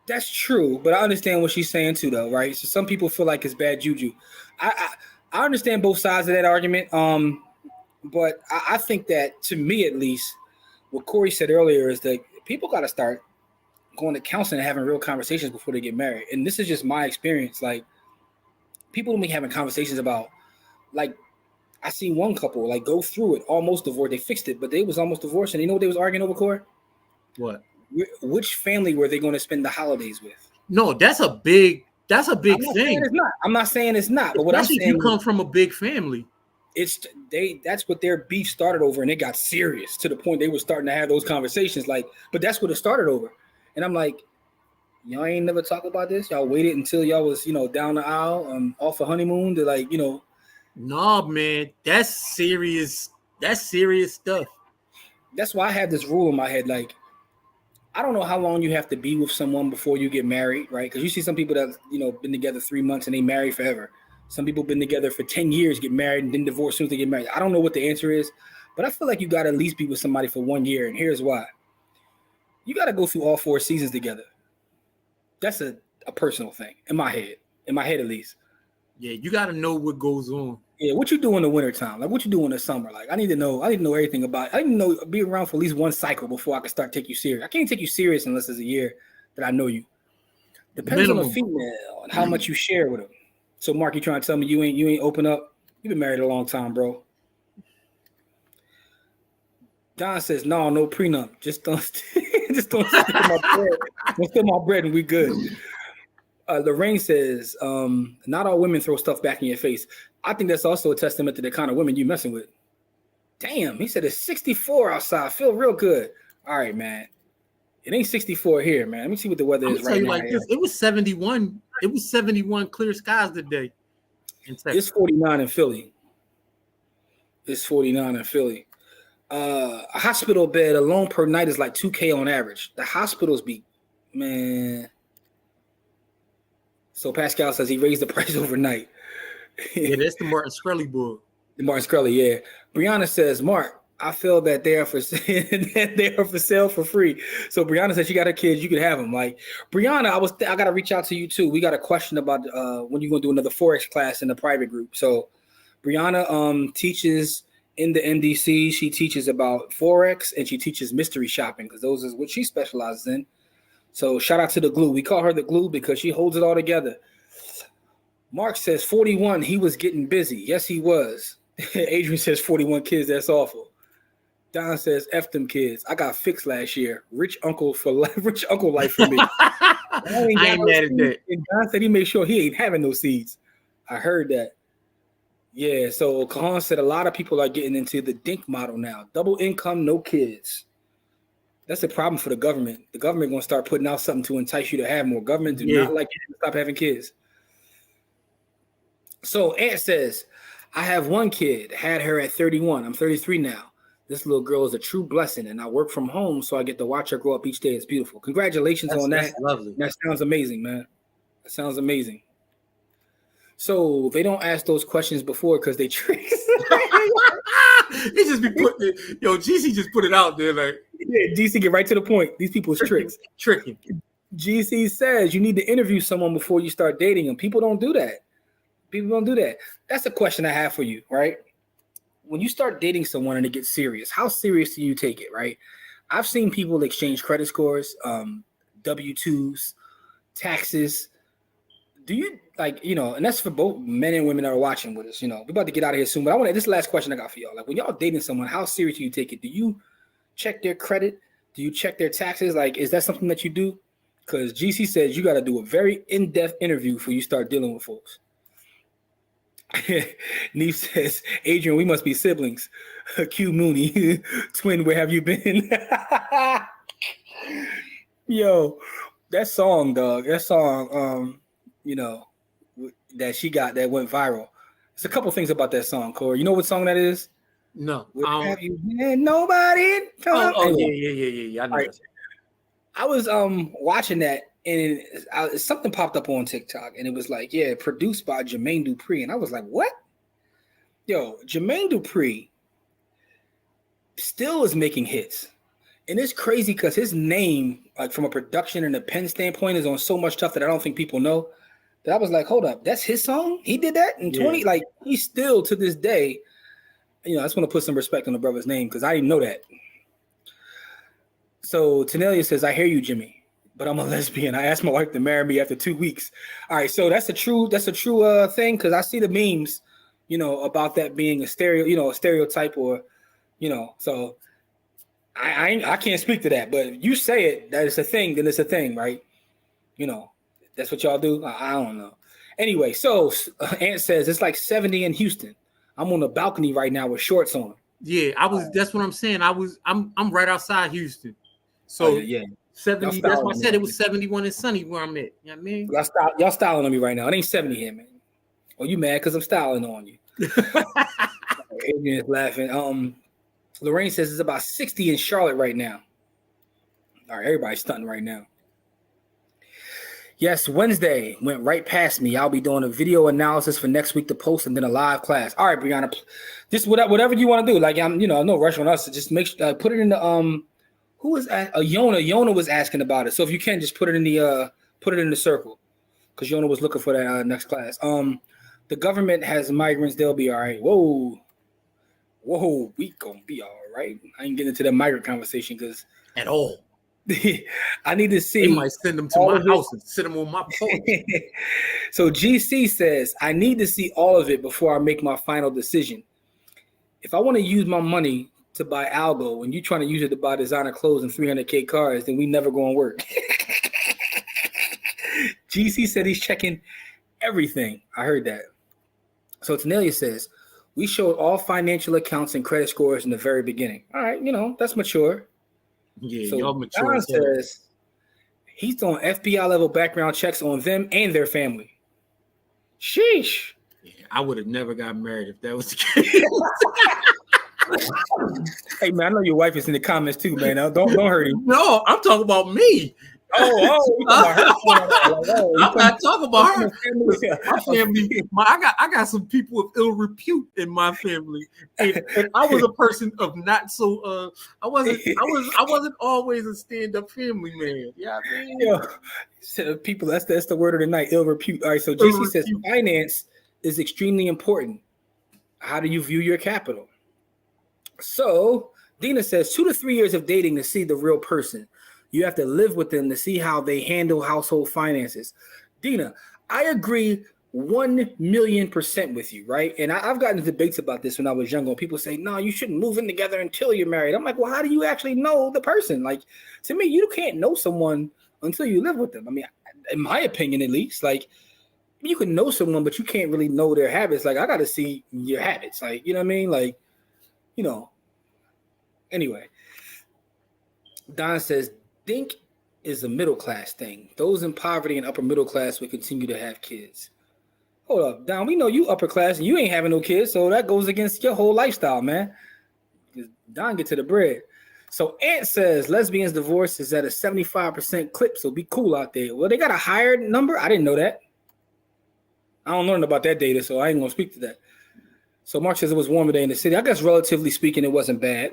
That's true, but I understand what she's saying too, though, right? So some people feel like it's bad juju. I understand both sides of that argument. But I think that, to me at least, what Corey said earlier is that people got to start going to counseling and having real conversations before they get married. And this is just my experience. Like, people don't be having conversations about, like, I seen one couple like go through it, almost divorced. They fixed it, but they was almost divorced, and you know what they was arguing over, Corey? What? Which family were they going to spend the holidays with? No, that's a big thing. I'm not saying it's not, but what Especially I'm saying, if you come from a big family, that's what their beef started over, and it got serious to the point they were starting to have those conversations. Like, but that's what it started over, and I'm like, y'all ain't never talked about this. Y'all waited until y'all was, down the aisle, off a honeymoon to, like, Nah, man, that's serious. That's serious stuff. That's why I have this rule in my head. Like, I don't know how long you have to be with someone before you get married, right? Because you see some people that, been together 3 months and they married forever. Some people been together for 10 years, get married, and then divorce as soon as they get married. I don't know what the answer is, but I feel like you got to at least be with somebody for 1 year, and here's why. You got to go through all 4 seasons together. That's a personal thing in my head at least. Yeah, you got to know what goes on. Yeah, what you do in the wintertime? Like, what you do in the summer? Like, I need to know everything about it. I need to know, be around for at least 1 cycle before I can start take you serious. I can't take you serious unless it's a year that I know you. Depends on the female and how much you share with them. So, Mark, you trying to tell me you ain't open up? You've been married a long time, bro. Don says, no prenup. Just don't steal my bread. Don't steal my bread and we good. Lorraine says, not all women throw stuff back in your face. I think that's also a testament to the kind of women you messing with. Damn, he said it's 64 outside. I feel real good. All right, man. It ain't 64 here, man. Let me see what the weather is right now. Like this. It was 71. It was 71 clear skies today. It's 49 in Philly. A hospital bed alone per night is like $2,000 on average. The hospitals be, man. So Pascal says he raised the price overnight. Yeah, that's the Martin Shkreli book. The Martin Shkreli, yeah. Brianna says, Mark, I feel that they are for sale for free. So Brianna says she got her kids, you could have them. Like Brianna, I got to reach out to you too. We got a question about when you're going to do another Forex class in the private group. So Brianna teaches in the MDC. She teaches about Forex and she teaches mystery shopping because those is what she specializes in. So shout out to the glue. We call her the glue because she holds it all together. Mark says 41. He was getting busy. Yes, he was. Adrian says 41 kids. That's awful. Don says F them kids. I got fixed last year. Rich uncle life for me. I ain't mad at that. And Don said he made sure he ain't having no seeds. I heard that. Yeah. So Kahan said a lot of people are getting into the DINK model now. Double income, no kids. That's a problem for the government. The government going to start putting out something to entice you to have more. Government do not like you to stop having kids. So Ant says, I have 1 kid, had her at 31. I'm 33 now. This little girl is a true blessing, and I work from home, so I get to watch her grow up each day. It's beautiful. Congratulations on that. That's lovely. That sounds amazing, man. That sounds amazing. So they don't ask those questions before because they tricks. He just be putting it. Yo, GC just put it out there like. Yeah, GC get right to the point. These people's tricks. Tricking. GC says you need to interview someone before you start dating them. People don't do that. That's a question I have for you, right? When you start dating someone and it gets serious, how serious do you take it, right? I've seen people exchange credit scores, W-2s, taxes. Do you and that's for both men and women that are watching with us, we're about to get out of here soon, but this is the last question I got for y'all. Like when y'all dating someone, how serious do you take it? Do you check their credit? Do you check their taxes? Like, is that something that you do? Because GC says you got to do a very in-depth interview before you start dealing with folks. Neve says, Adrian, we must be siblings. Q Mooney, twin, where have you been? Yo, that song, dog. That song, that she got that went viral. There's a couple things about that song, Corey. You know what song that is? No. Where have you been? Nobody. Yeah. I know. Right. I was watching that. And something popped up on TikTok, and it was like, produced by Jermaine Dupri. And I was like, what? Yo, Jermaine Dupri still is making hits. And it's crazy because his name, like from a production and a pen standpoint, is on so much stuff that I don't think people know. That I was like, hold up, that's his song? He did that in 20? Like, he's still, to this day, I just want to put some respect on the brother's name because I didn't know that. So Tanelia says, I hear you, Jimmy. But I'm a lesbian. I asked my wife to marry me after 2 weeks. All right, so that's a true thing because I see the memes, about that being a stereotype or, So I can't speak to that. But if you say it that it's a thing, then it's a thing, right? That's what y'all do. I don't know. Anyway, so Ant says it's like 70 in Houston. I'm on the balcony right now with shorts on. Yeah, that's what I'm saying. I'm right outside Houston. So yeah. 70. That's why I said it was 71 and sunny where I'm at. You know what I mean? Y'all styling on me right now. It ain't 70 here, man. Oh, you mad because I'm styling on you? Adrian's laughing. Lorraine says it's about 60 in Charlotte right now. All right, everybody's stunting right now. Yes, Wednesday went right past me. I'll be doing a video analysis for next week to post and then a live class. All right, Brianna, just whatever you want to do. Like I'm, no rush on us. Just put it in the Who was Yona? Yona was asking about it. So if you can, just put it in the circle because Yona was looking for that next class. The government has migrants. They'll be all right. Whoa, we gonna be all right. I ain't getting into the migrant conversation because at all. I need to see. They might send them to my house and sit them on my porch. So GC says, I need to see all of it before I make my final decision. If I want to use my money to buy algo and you trying to use it to buy designer clothes and 300K cars, then we never going to work. GC said he's checking everything. I heard that. So Tanelia says, we showed all financial accounts and credit scores in the very beginning. All right, that's mature. Yeah, so y'all mature. John says he's doing FBI level background checks on them and their family. Sheesh. Yeah, I would have never got married if that was the case. Hey man, I know your wife is in the comments too, man. Don't hurt him. No, I'm talking about me. I'm not talking about her. My family, I got some people of ill repute in my family, and I was a person of not so. I wasn't always a stand-up family man. Yeah, so people. That's the word of the night. Ill repute. All right. So JC says finance is extremely important. How do you view your capital? So Dina says 2 to 3 years of dating to see the real person. You have to live with them to see how they handle household finances. Dina, I agree 1,000,000% with you, right? And I've gotten into debates about this when I was younger. People say, no, you shouldn't move in together until you're married. I'm like, well, how do you actually know the person? Like, to me, you can't know someone until you live with them. I mean, in my opinion, at least, like, you can know someone, but you can't really know their habits. Like, I got to see your habits. Like, you know what I mean? Like, anyway. Don says, think is a middle class thing. Those in poverty and upper middle class will continue to have kids. Hold up, Don. We know you upper class and you ain't having no kids, so that goes against your whole lifestyle, man. Don get to the bread. So Ant says lesbians divorce is at a 75% clip, so be cool out there. Well, they got a higher number. I didn't know that. I don't learn about that data, so I ain't gonna speak to that. So Mark says it was warmer day in the city. I guess relatively speaking, it wasn't bad.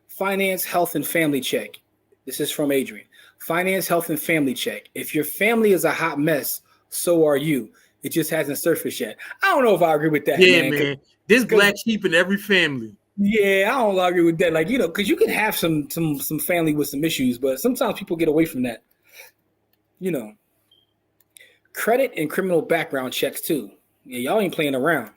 Finance, health, and family check. This is from Adrian. Finance, health, and family check. If your family is a hot mess, so are you. It just hasn't surfaced yet. I don't know if I agree with that. Yeah, man. There's black sheep in every family. Yeah, I don't agree with that. Like, because you can have some family with some issues, but sometimes people get away from that. Credit and criminal background checks too. Yeah, y'all ain't playing around.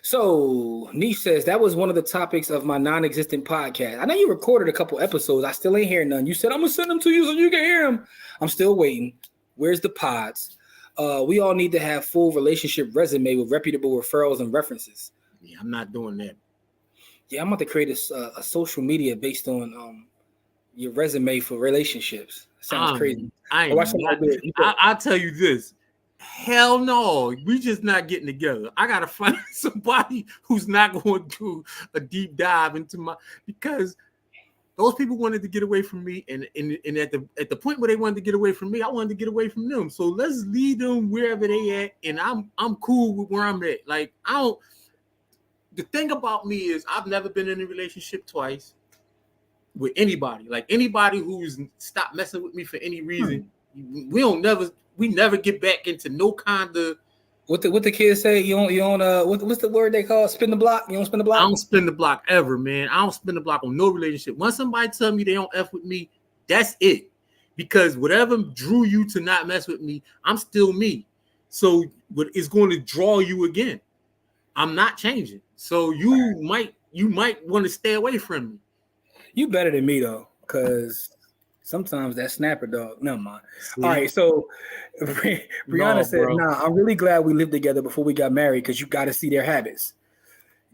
So Niche says that was one of the topics of my non-existent podcast. I know you recorded a couple episodes. I still ain't hearing none. You said I'm gonna send them to you so you can hear them. I'm still waiting. Where's the pods? We all need to have full relationship resume with reputable referrals and references. Yeah, I'm not doing that. Yeah, I'm about to create a social media based on your resume for relationships. Sounds crazy. I'll tell you this. Hell no, we just not getting together. I gotta find somebody who's not going to do a deep dive into because those people wanted to get away from me, and at the point where they wanted to get away from me, I wanted to get away from them. So let's lead them wherever they at, and I'm cool with where I'm at. Like the thing about me is I've never been in a relationship twice with anybody. Like anybody who's stopped messing with me for any reason, we never get back into no kind of what the kids say. You don't what's the word they call spin the block? You don't spin the block? I don't spin the block ever, man. I don't spin the block on no relationship. Once somebody tell me they don't F with me, that's it. Because whatever drew you to not mess with me, I'm still me. So what is going to draw you again? I'm not changing. So you might want to stay away from me. You better than me though, because sometimes that snapper dog. Never mind. All right, so Brianna said, "Nah, I'm really glad we lived together before we got married because you got to see their habits."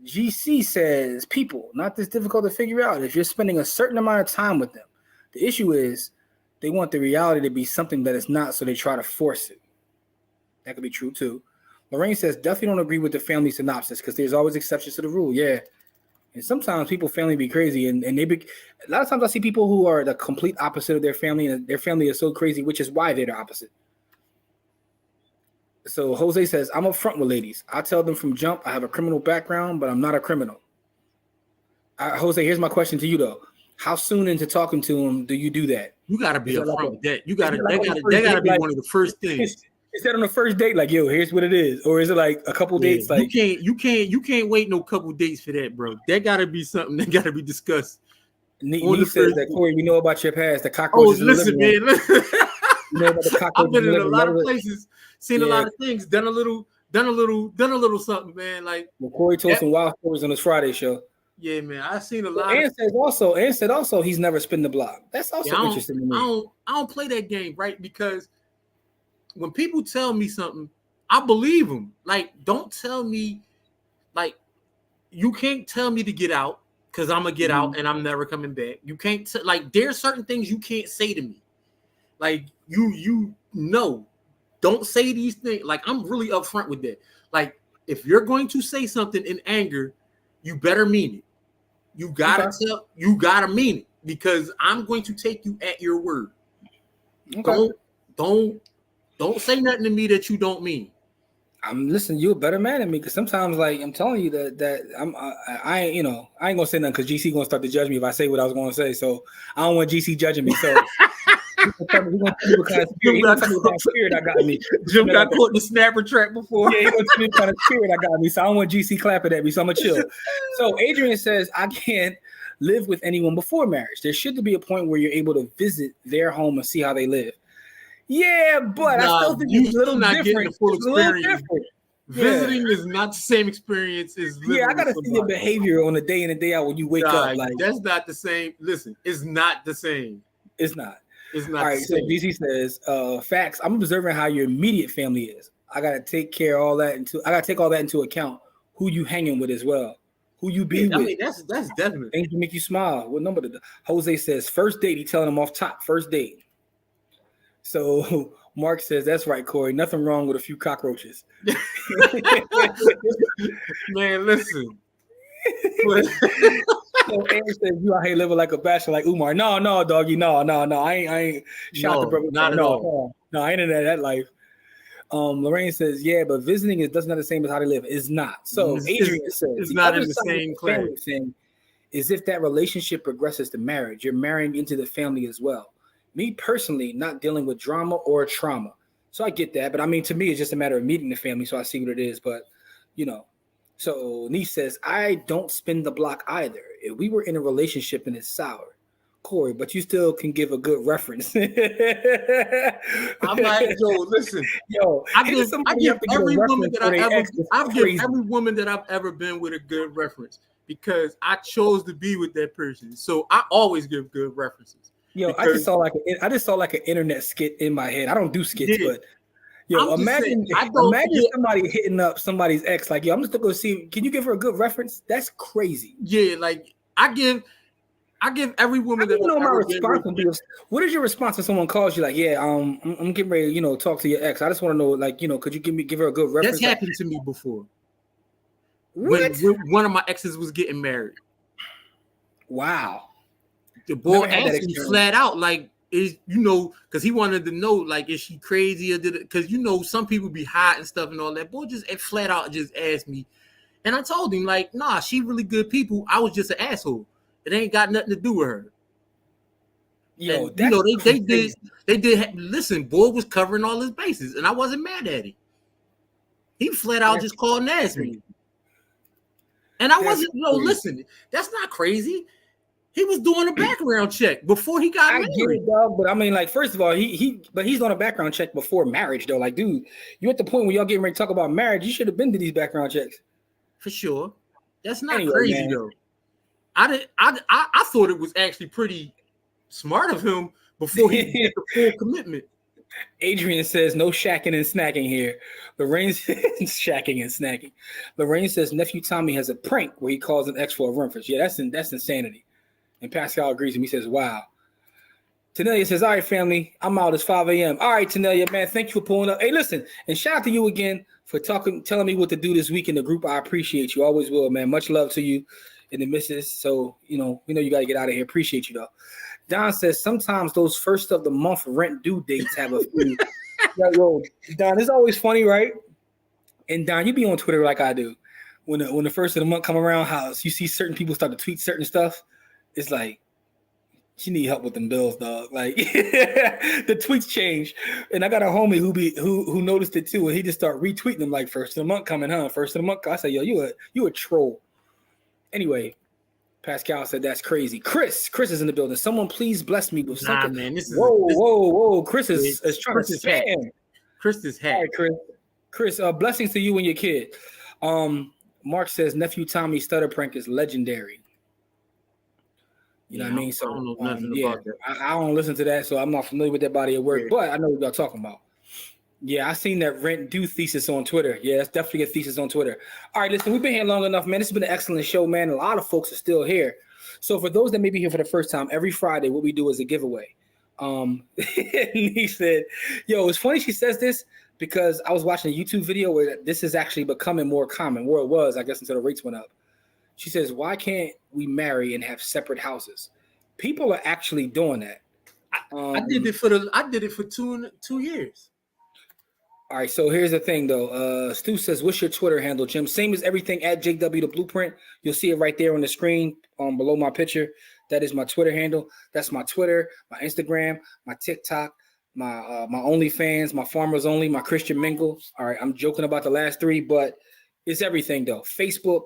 GC says, "People, not this difficult to figure out. If you're spending a certain amount of time with them, the issue is they want the reality to be something that it's not, so they try to force it." That could be true too. Lorraine says, "Definitely don't agree with the family synopsis because there's always exceptions to the rule." Yeah, And sometimes people family be crazy, and they be a lot of times I see people who are the complete opposite of their family, and their family is so crazy, which is why they're the opposite. So Jose says, I'm upfront with ladies. I tell them from jump I have a criminal background, but I'm not a criminal. Jose, here's my question to you though. How soon into talking to them do you do that? You gotta be upfront with that. You gotta like they gotta be like, one of the first things. Is that on the first date, like, yo, here's what it is? Or is it like a couple dates? Like you can't wait no couple dates for that, bro. That gotta be something that gotta be discussed. Nee says that, Corey, we know about your past. The cockroaches. Oh, listen, man. You know about the cockroaches. I've been in a lot of places, seen a lot of things, done a little something, man. Like Corey told some wild stories on his Friday show. Yeah, man, I've seen a lot. And said also he's never spin the block. That's also interesting to me. I don't play that game, right? Because when people tell me something, I believe them. Like, don't tell me, like, you can't tell me to get out because I'm gonna get out and I'm never coming back. You can't like, there's certain things you can't say to me. Like, you know, don't say these things. Like, I'm really upfront with that. Like, if you're going to say something in anger, you better mean it. You gotta mean it, because I'm going to take you at your word. Okay. Don't say nothing to me that you don't mean. I'm listening. You're a better man than me, because sometimes, like, I'm telling you that I ain't gonna say nothing because GC gonna start to judge me if I say what I was gonna say. So I don't want GC judging me. So we're gonna tell me what kind of spirit I got in me. Jim got caught in the snapper trap before. Yeah, he gonna tell me what kind of spirit I got in me. So I don't want GC clapping at me. So I'm gonna chill. So Adrian says, I can't live with anyone before marriage. There should be a point where you're able to visit their home and see how they live. Yeah, but I still think it's a little different. It's a little different. Visiting is not the same experience as living. Yeah, I gotta see your behavior on the day in and day out when you wake up. Like, that's not the same. Listen, it's not the same. It's not. It's not. All right. So DC says, facts. I'm observing how your immediate family is. I gotta take all that into account. Who you hanging with as well. Who you be with. I mean, that's definitely things to make you smile. What number Jose says first date? He telling him off top, first date. So Mark says, that's right, Corey. Nothing wrong with a few cockroaches. Man, listen. So Aaron says, you out here living like a bachelor, like Umar. No, doggy. No. I ain't shout the brother. Not at all. No, I ain't in that life. Lorraine says, yeah, but visiting is not the same as how they live. It's not. So Adrian says, it's not in the same class. Thing is if that relationship progresses to marriage, you're marrying into the family as well. Me personally, not dealing with drama or trauma. So I get that. But I mean, to me, it's just a matter of meeting the family. So I see what it is. But, so Niece says, I don't spin the block either. If we were in a relationship and it's sour, Corey, but you still can give a good reference. I'm like, listen. I give every woman that I've ever been with a good reference, because I chose to be with that person. So I always give good references. I just saw like an internet skit in my head. I don't do skits, but imagine somebody hitting up somebody's ex, like, I'm just gonna see. Can you give her a good reference? That's crazy. Yeah, like I give every woman that. My response would be, what is your response when someone calls you like, I'm getting ready to talk to your ex. I just want to know, like, could you give her a good reference? That's happened to me before. When one of my exes was getting married. Wow. The boy asked me flat out, like, because he wanted to know, like, is she crazy or did it? Because some people be hot and stuff and all that. Boy just flat out just asked me, and I told him, like, nah, she really good people. I was just an asshole. It ain't got nothing to do with her. They did. Listen, boy was covering all his bases, and I wasn't mad at him. He flat out just called and asked me, and I wasn't. Listen, that's not crazy. He was doing a background check before he got married. I get it, dog, but I mean, like, first of all, he's on a background check before marriage, though. Like, dude, you at the point where y'all getting ready to talk about marriage, you should have been to these background checks. For sure. That's not crazy, man. Though. I thought it was actually pretty smart of him before he did the full commitment. Adrian says, no shacking and snacking here. Lorraine says, shacking and snacking. Lorraine says, nephew Tommy has a prank where he calls an ex for a reference. Yeah, that's insanity. And Pascal agrees with me. He says, wow. Tanelia says, all right, family, I'm out. It's 5 a.m. All right, Tanelia, man, thank you for pulling up. Hey, listen, and shout out to you again for telling me what to do this week in the group. I appreciate you. Always will, man. Much love to you. and the missus. So, we know you got to get out of here. Appreciate you, though. Don says sometimes those first of the month rent due dates have a few. Yo, Don, it's always funny, right? And Don, you be on Twitter like I do. When the first of the month come around, how you see certain people start to tweet certain stuff, it's like, she need help with them bills, dog. Like the tweets change, and I got a homie who noticed it too, and he just start retweeting them like first of the month coming, huh? First of the month. I say, yo, you a troll. Anyway, Pascal said that's crazy. Chris is in the building. Someone please bless me with something. Nah, man, Whoa. Chris is trying to spam. Chris is hacked. All right, Chris, blessings to you and your kid. Mark says nephew Tommy stutter prank is legendary. You know what I mean? So I don't know nothing about that. I don't listen to that, so I'm not familiar with that body of work, but I know what y'all talking about. Yeah, I seen that rent due thesis on Twitter. Yeah, that's definitely a thesis on Twitter. All right, listen, we've been here long enough, man. This has been an excellent show, man. A lot of folks are still here. So for those that may be here for the first time, every Friday, what we do is a giveaway. He said, yo, it's funny she says this because I was watching a YouTube video where this is actually becoming more common, where it was, I guess, until the rates went up. She says, why can't we marry and have separate houses? People are actually doing that. I did it for 2 years. All right, so here's the thing, though. Stu says, what's your Twitter handle, Jim? Same as everything at JW the Blueprint. You'll see it right there on the screen below my picture. That is my Twitter handle. That's my Twitter, my Instagram, my TikTok, my OnlyFans, my Farmers Only, my Christian Mingle. All right, I'm joking about the last 3, but it's everything, though. Facebook,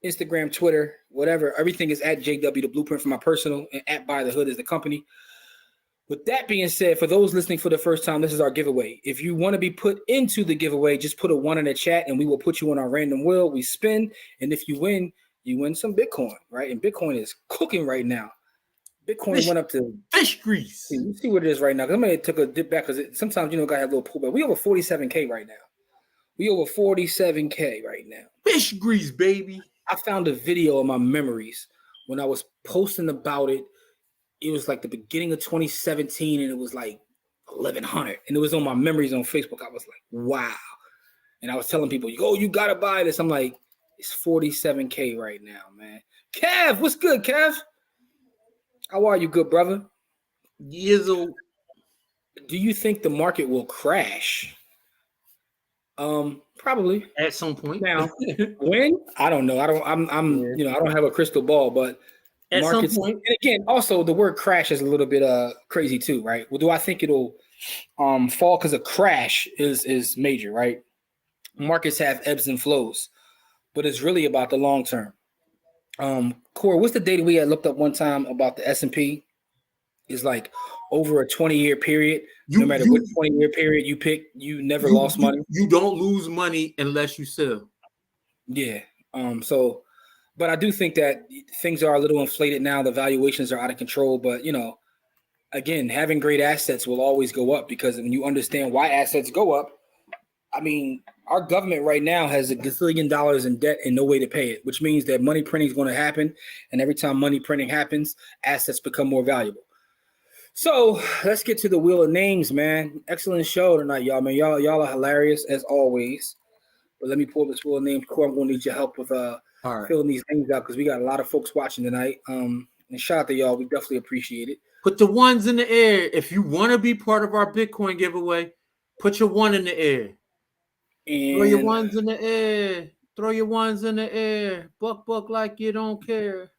Instagram, Twitter, whatever. Everything is at JW the Blueprint for my personal, and at By the Hood is the company. With that being said, for those listening for the first time, this is our giveaway. If you want to be put into the giveaway, just put a 1 in the chat and we will put you on our random wheel. We spin, and if you win some Bitcoin, right? And Bitcoin is cooking right now. Bitcoin went up to fish grease. You see what it is right now. I may took a dip back because sometimes got to have a little pullback. We over 47K right now. We over 47K right now. Fish grease, baby. I found a video of my memories when I was posting about it. It was like the beginning of 2017, and it was like 1,100, and it was on my memories on Facebook. I was like, wow. And I was telling people, you got to buy this. I'm like, it's 47K right now, man. Kev, what's good, Kev? How are you, good brother? Yizzle. Do you think the market will crash? Probably at some point. Now, when? I don't know. I don't have a crystal ball, but at markets, some point. And again, also the word crash is a little bit crazy too, right? Well, do I think it'll fall because a crash is major, right? Markets have ebbs and flows, but it's really about the long term. Core, what's the data we had looked up one time about the S&P? Is like over a 20-year period. No matter what 20-year period you pick, you never lost money. You don't lose money unless you sell. Yeah. But I do think that things are a little inflated now. The valuations are out of control. But, again, having great assets will always go up because when you understand why assets go up, I mean, our government right now has $1 gazillion in debt and no way to pay it, which means that money printing is going to happen. And every time money printing happens, assets become more valuable. So let's get to the wheel of names, man. Excellent show tonight, y'all, man. Y'all are hilarious as always. But let me pull this wheel of names. Core, I'm going to need your help with filling these names out because we got a lot of folks watching tonight. And shout out to y'all. We definitely appreciate it. Put the ones in the air. If you want to be part of our Bitcoin giveaway, put your 1 in the air. And throw your ones in the air. Throw your ones in the air. Buck like you don't care.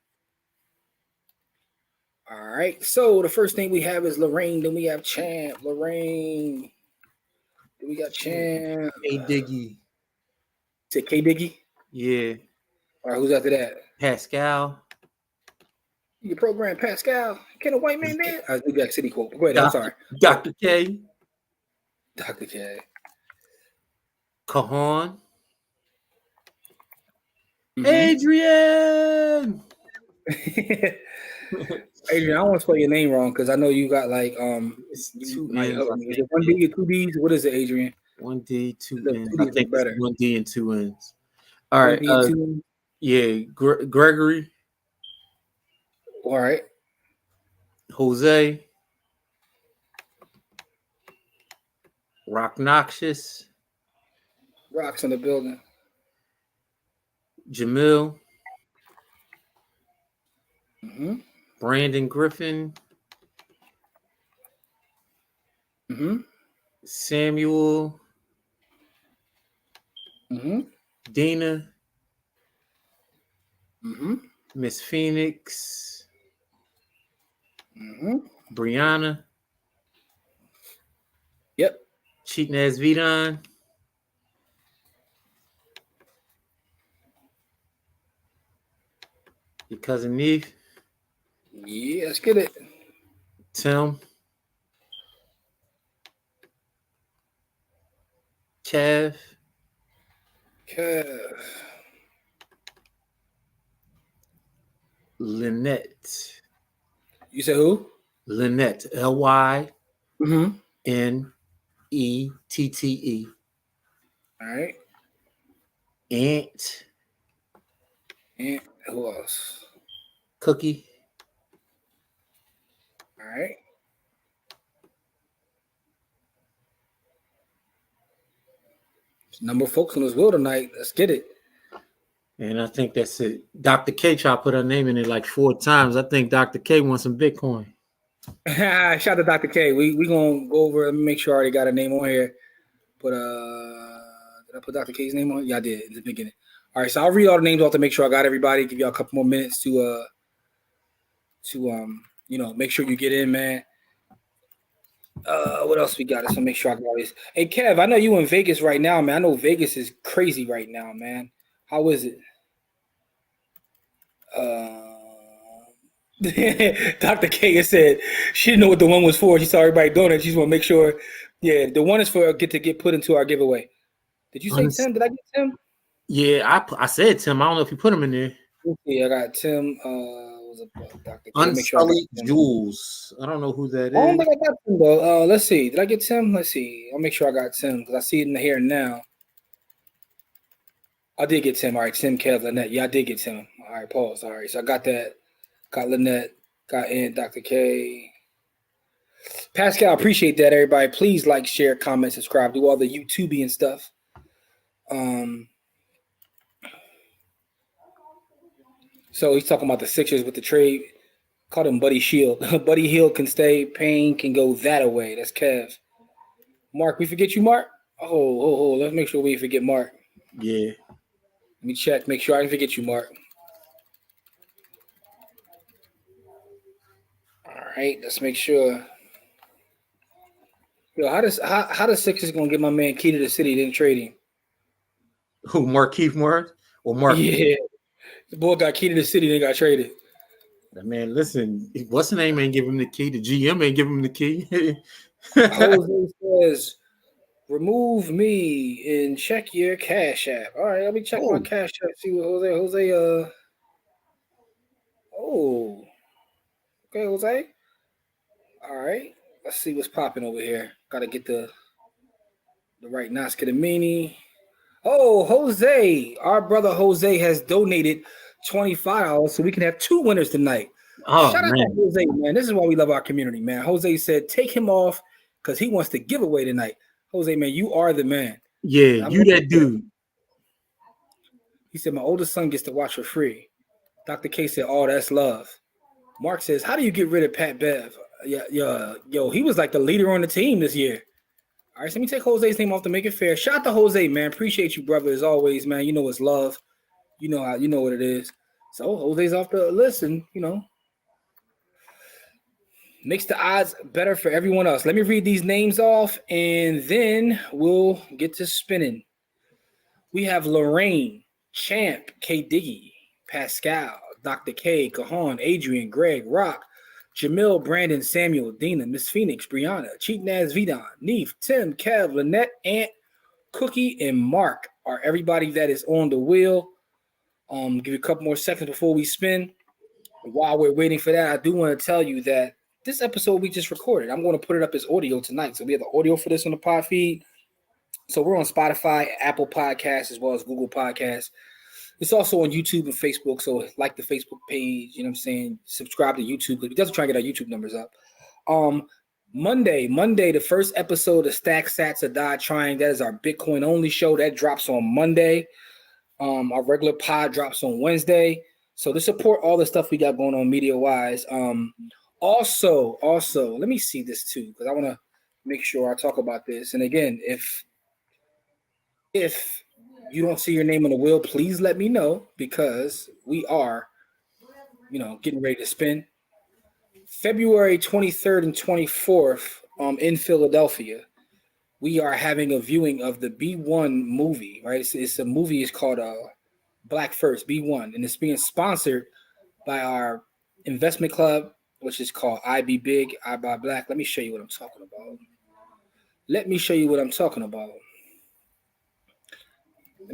All right. So the first thing we have is Lorraine. Then we have Champ. Lorraine. Then we got Champ. K Diggy. Say K Diggy? Yeah. All right. Who's after that? Pascal. You program Pascal. Can a white man there? I do that city quote. Go ahead. I'm sorry. Dr. K. Dr. K. Cajon. Mm-hmm. Adrian. Adrian, I don't want to spell your name wrong because I know you got like it's 2 N's. Is it 1 D or 2 D's? What is it, Adrian? 1 D, 2 N's. I think better. 1 D and 2 N's. All right. Yeah, Gregory. All right. Jose. Rock Noxious. Rocks in the building. Jamil. Mm-hmm. Brandon Griffin. Mm-hmm. Samuel. Mm-hmm. Dina. Mm-hmm. Miss Phoenix. Mm-hmm. Brianna. Yep. Cheating ass Vidon. Your cousin Neve. Yeah, let's get it. Tim. Kev. Kev. Lynette. You said who? Lynette. Lynnette. Mm-hmm. All right. Aunt. And who else? Cookie. All right. There's a number of folks on this wheel tonight. Let's get it. And I think that's it. Dr. K tried to put her name in it like 4 times. I think Dr. K wants some Bitcoin. Shout out to Dr. K. We gonna go over and make sure I already got a name on here. But did I put Dr. K's name on? Yeah, I did in the beginning. All right, so I'll read all the names off to make sure I got everybody. Give y'all a couple more minutes to make sure you get in, man. What else we got? Let's make sure I got all this. Hey Kev, I know you in Vegas right now, man. I know Vegas is crazy right now, man. How is it? Dr. K said she didn't know what the one was for. She saw everybody doing it. She just want to make sure. Yeah, the one is for get put into our giveaway. Did you say Tim? Did I get Tim? Yeah, I said Tim. I don't know if you put him in there. Yeah, I got Tim. Was it Dr. K? Unsullied Make sure I got Jules. I don't know who that is. I don't think I got Tim though. Let's see. Did I get Tim? Let's see. I'll make sure I got Tim because I see it in the hair now. I did get Tim. All right, Tim, Kev, Lynette. Yeah, I did get Tim. All right, pause. All right, so I got that. Got Lynette. Got in Dr. K. Pascal, appreciate that, everybody. Please like, share, comment, subscribe, do all the YouTube and stuff. So he's talking about the Sixers with the trade. Call him Buddy Shield. Buddy Hield can stay. Payne can go that away. That's Kev. Mark, we forget you, Mark? Oh. Let's make sure we forget Mark. Yeah. Let me check. Make sure I didn't forget you, Mark. All right. Let's make sure. Yo, how the Sixers gonna get my man Key to the City? Didn't trade him. Who? Markeith Morris or Mark? Yeah. The boy got Key to the City. Then got traded. Man, listen. What's the name? Ain't give him the key. The GM ain't give him the key. Jose says, "Remove me and check your Cash App." All right, let me check my Cash App. See what Jose. Oh, okay, Jose. All right, let's see what's popping over here. Got to get the right Nascadamini. Oh, Jose, our brother Jose has donated $25 so we can have 2 winners tonight. Oh, Shout out man. to Jose, man. This is why we love our community, man. Jose said, take him off because he wants to give away tonight. Jose, man, you are the man. Yeah, you that dude. He said, my oldest son gets to watch for free. Dr. K said, oh, that's love. Mark says, how do you get rid of Pat Bev? Yo, he was like the leader on the team this year. All right, so let me take Jose's name off to make it fair. Shout out to Jose, man. Appreciate you, brother, as always, man. You know it's love. You know what it is. So Jose's off the list, and makes the odds better for everyone else. Let me read these names off, and then we'll get to spinning. We have Lorraine, Champ, K. Diggy, Pascal, Dr. K, Cajon, Adrian, Greg, Rock, Jamil, Brandon, Samuel, Dina, Miss Phoenix, Brianna, Cheat Naz, Vidon, Neef, Tim, Kev, Lynette, Ant, Cookie, and Mark are everybody that is on the wheel. Give you a couple more seconds before we spin. While we're waiting for that, I do want to tell you that this episode we just recorded, I'm going to put it up as audio tonight. So we have the audio for this on the pod feed. So we're on Spotify, Apple Podcasts, as well as Google Podcasts. It's also on YouTube and Facebook. So like the Facebook page, you know what I'm saying? Subscribe to YouTube. We just try to get our YouTube numbers up. Monday, the first episode of Stack Sats or Die Trying. That is our Bitcoin only show. That drops on Monday. Our regular pod drops on Wednesday. So to support all the stuff we got going on media wise, also, let me see this too because I want to make sure I talk about this. And again, if you don't see your name on the wheel, please let me know because we are, getting ready to spin February 23rd and 24th in Philadelphia. We are having a viewing of the B1 movie, right? It's a movie. It's called Black First B1, and it's being sponsored by our investment club, which is called I Be Big, I Buy Black. Let me show you what I'm talking about. Let me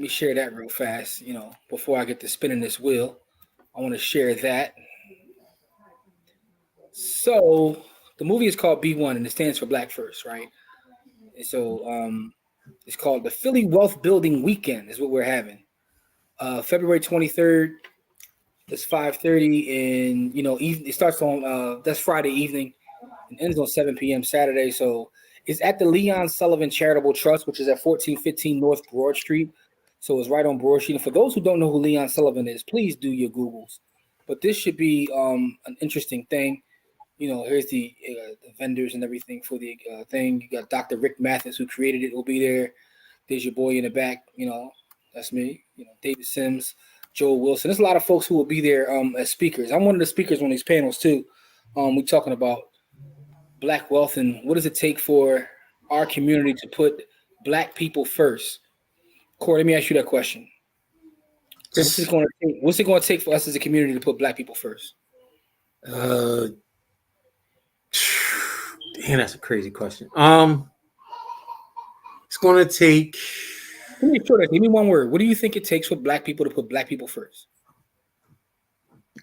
share that real fast, before I get to spinning this wheel. I want to share that. So the movie is called B1 and it stands for Black First, right? And so it's called the Philly Wealth Building Weekend is what we're having. February 23rd, it's 5:30 and it starts on that's Friday evening and ends on 7 p.m. Saturday. So it's at the Leon Sullivan Charitable Trust, which is at 1415 North Broad Street. So it's right on Broad Street. And for those who don't know who Leon Sullivan is, please do your Googles. But this should be an interesting thing. Here's the vendors and everything for the thing. You got Dr. Rick Mathis, who created it, will be there. There's your boy in the back. That's me. David Sims, Joel Wilson. There's a lot of folks who will be there as speakers. I'm one of the speakers on these panels too. We're talking about Black wealth and what does it take for our community to put Black people first. Corey, let me ask you that question. What's it going to take for us as a community to put Black people first? Damn, that's a crazy question. It's going to take. Give me one word. What do you think it takes for Black people to put Black people first?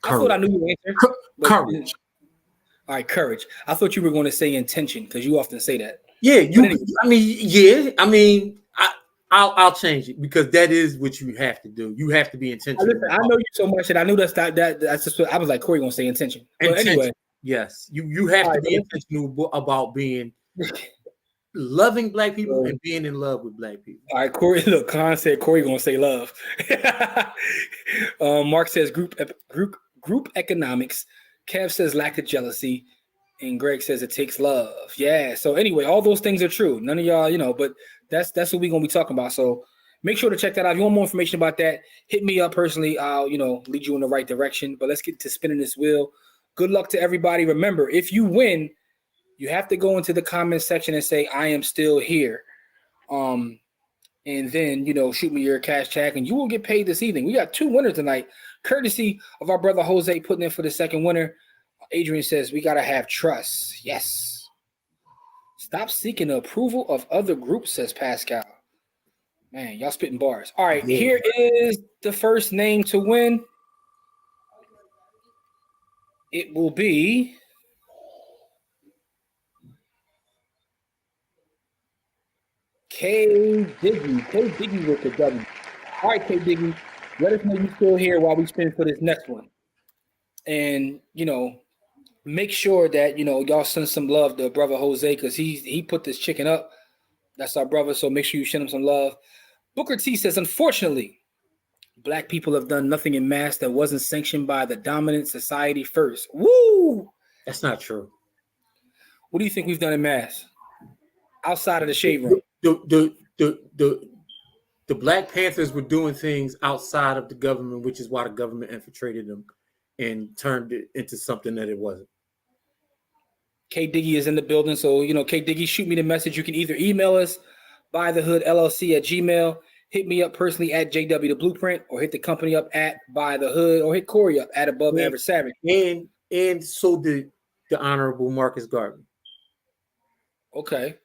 Courage. I thought I knew your answer. Courage. All right, courage. I thought you were going to say intention because you often say that. Yeah, I'll change it because that is what you have to do. You have to be intentional. I know you so much, and I knew that's just what I was like. Corey gonna say intention. But anyway, yes, you have to be intentional about being loving Black people and being in love with Black people. All right, Corey. Look, Khan said Corey gonna say love. Mark says group economics. Kev says lack of jealousy. And Greg says it takes love. Yeah. So anyway, all those things are true. None of y'all, but that's what we're gonna be talking about. So make sure to check that out. If you want more information about that, hit me up personally. I'll, lead you in the right direction. But let's get to spinning this wheel. Good luck to everybody. Remember, if you win, you have to go into the comment section and say, I am still here. And then, shoot me your cash check and you will get paid this evening. We got 2 winners tonight, courtesy of our brother Jose putting in for the second winner. Adrian says, we got to have trust. Yes. Stop seeking the approval of other groups, says Pascal. Man, y'all spitting bars. All right, Here is the first name to win. It will be K. Diggy. K. Diggy with the W. All right, K. Diggy, let us know you're still here while we spin for this next one. And, make sure that y'all send some love to brother Jose because he put this chicken up. That's our brother, so make sure you send him some love. Booker T says, unfortunately, Black people have done nothing in mass that wasn't sanctioned by the dominant society first. Woo! That's not true. What do you think we've done in mass outside of the shade room? The Black Panthers were doing things outside of the government, which is why the government infiltrated them and turned it into something that it wasn't. K. Diggy is in the building. So, K. Diggy, shoot me the message. You can either email us buythehoodllc@gmail, hit me up personally at JW the Blueprint, or hit the company up at buythehood, or hit Corey up at Above Average Savage. And so did the Honorable Marcus Garvey. Okay.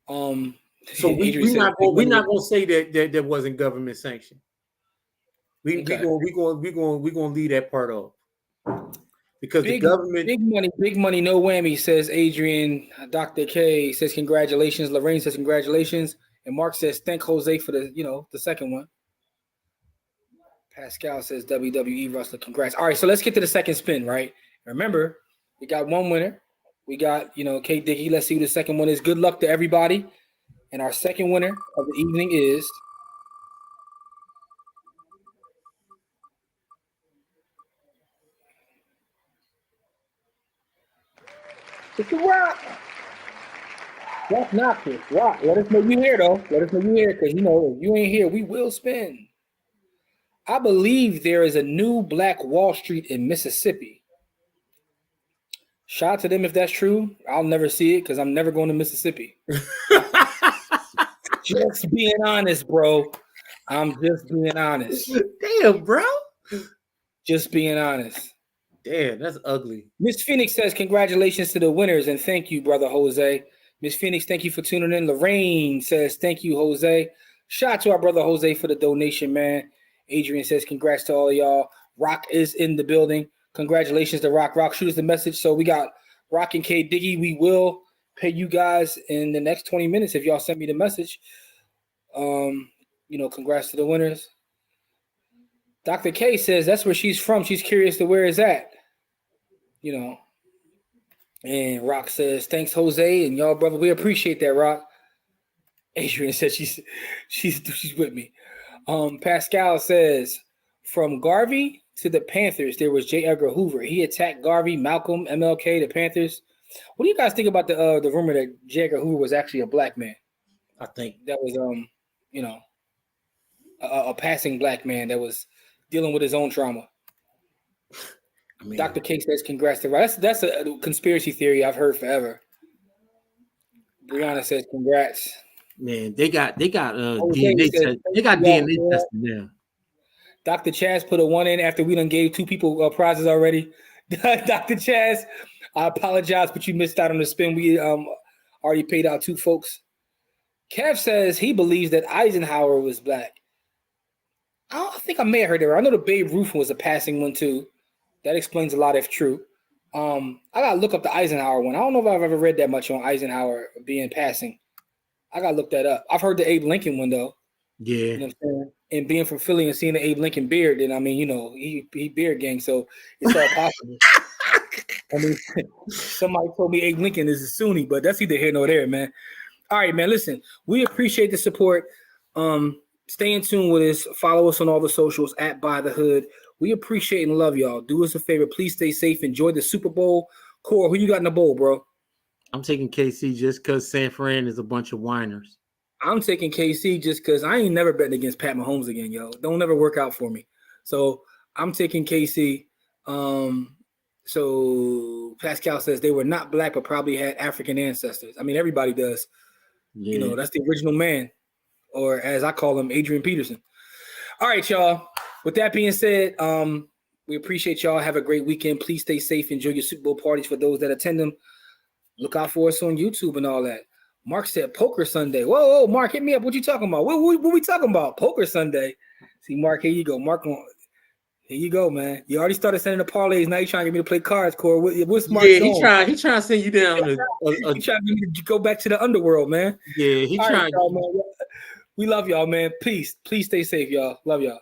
So we're not going to say that wasn't government sanctioned. We're going to leave that part off. Because the government, big money, no whammy, says Adrian. Dr. K says congratulations. Lorraine says congratulations, and Mark says thank Jose for the second one. Pascal says WWE wrestler, congrats. All right, so let's get to the second spin. Right, remember we got one winner. We got K. Diggy. Let's see who the second one is. Good luck to everybody, and our second winner of the evening is It's a rock. That's noxious. Rock. Let us know you here, though. Let us know you here, because, you know, if you ain't here, we will spin. I believe there is a new Black Wall Street in Mississippi. Shout out to them if that's true. I'll never see it because I'm never going to Mississippi. Just being honest, bro. I'm just being honest. Damn, bro. Just being honest. Damn, that's ugly. Miss Phoenix says, congratulations to the winners and thank you, brother Jose. Miss Phoenix, thank you for tuning in. Lorraine says, thank you, Jose. Shout out to our brother Jose for the donation, man. Adrian says, congrats to all of y'all. Rock is in the building. Congratulations to Rock. Rock, shoot us the message. So we got Rock and K Diggy. We will pay you guys in the next 20 minutes if y'all send me the message. You know, congrats to the winners. Dr. K says that's where she's from. She's curious to where is that. You know. And Rock says, thanks, Jose, and y'all, brother. We appreciate that, Rock. Adrian says she's with me. Pascal says, from Garvey to the Panthers, there was J. Edgar Hoover. He attacked Garvey, Malcolm, MLK, the Panthers. What do you guys think about the rumor that J. Edgar Hoover was actually a black man? I think that was you know, a passing black man that was dealing with his own trauma. I mean, Dr. K says, congrats to Rock. That's a conspiracy theory I've heard forever. Brianna says, congrats. Man, they got DNA test. They got DNA testing now. Dr. Chaz put a 1 in after we done gave 2 people prizes already. Dr. Chaz, I apologize, but you missed out on the spin. We already paid out 2 folks. Kev says he believes that Eisenhower was black. I think I may have heard that. I know the Babe Ruth was a passing one too. That explains a lot if true. I gotta look up the Eisenhower one. I don't know if I've ever read that much on Eisenhower being passing. I gotta look that up. I've heard the Abe Lincoln one though. Yeah. You know what I'm saying? And being from Philly and seeing the Abe Lincoln beard, then I mean, you know, he beard gang, so it's all possible. I mean, somebody told me Abe Lincoln is a Sunni, but that's either here nor there, man. All right, man. Listen, we appreciate the support. Stay in tune with us. Follow us on all the socials at By the Hood. We appreciate and love y'all. Do us a favor. Please stay safe. Enjoy the Super Bowl. Core, who you got in the bowl, bro? I'm taking KC just because San Fran is a bunch of whiners. I'm taking KC just because I ain't never betting against Pat Mahomes again, yo. Don't ever work out for me. So I'm taking KC. So Pascal says they were not black, but probably had African ancestors. I mean, everybody does. Yeah. You know, that's the original man, or as I call him, Adrian Peterson. All right, y'all. With that being said, we appreciate y'all. Have a great weekend. Please stay safe. Enjoy your Super Bowl parties for those that attend them. Look out for us on YouTube and all that. Mark said Poker Sunday. Whoa, Mark, hit me up. What you talking about? What we talking about? Poker Sunday. See, Mark, here you go. Mark, here you go, man. You already started sending the parlays. Now you're trying to get me to play cards, Core. What's Mark doing? He trying to send you down. He trying to get me to go back to the underworld, man. Yeah, he all trying. Right, man. We love y'all, man. Please stay safe, y'all. Love y'all.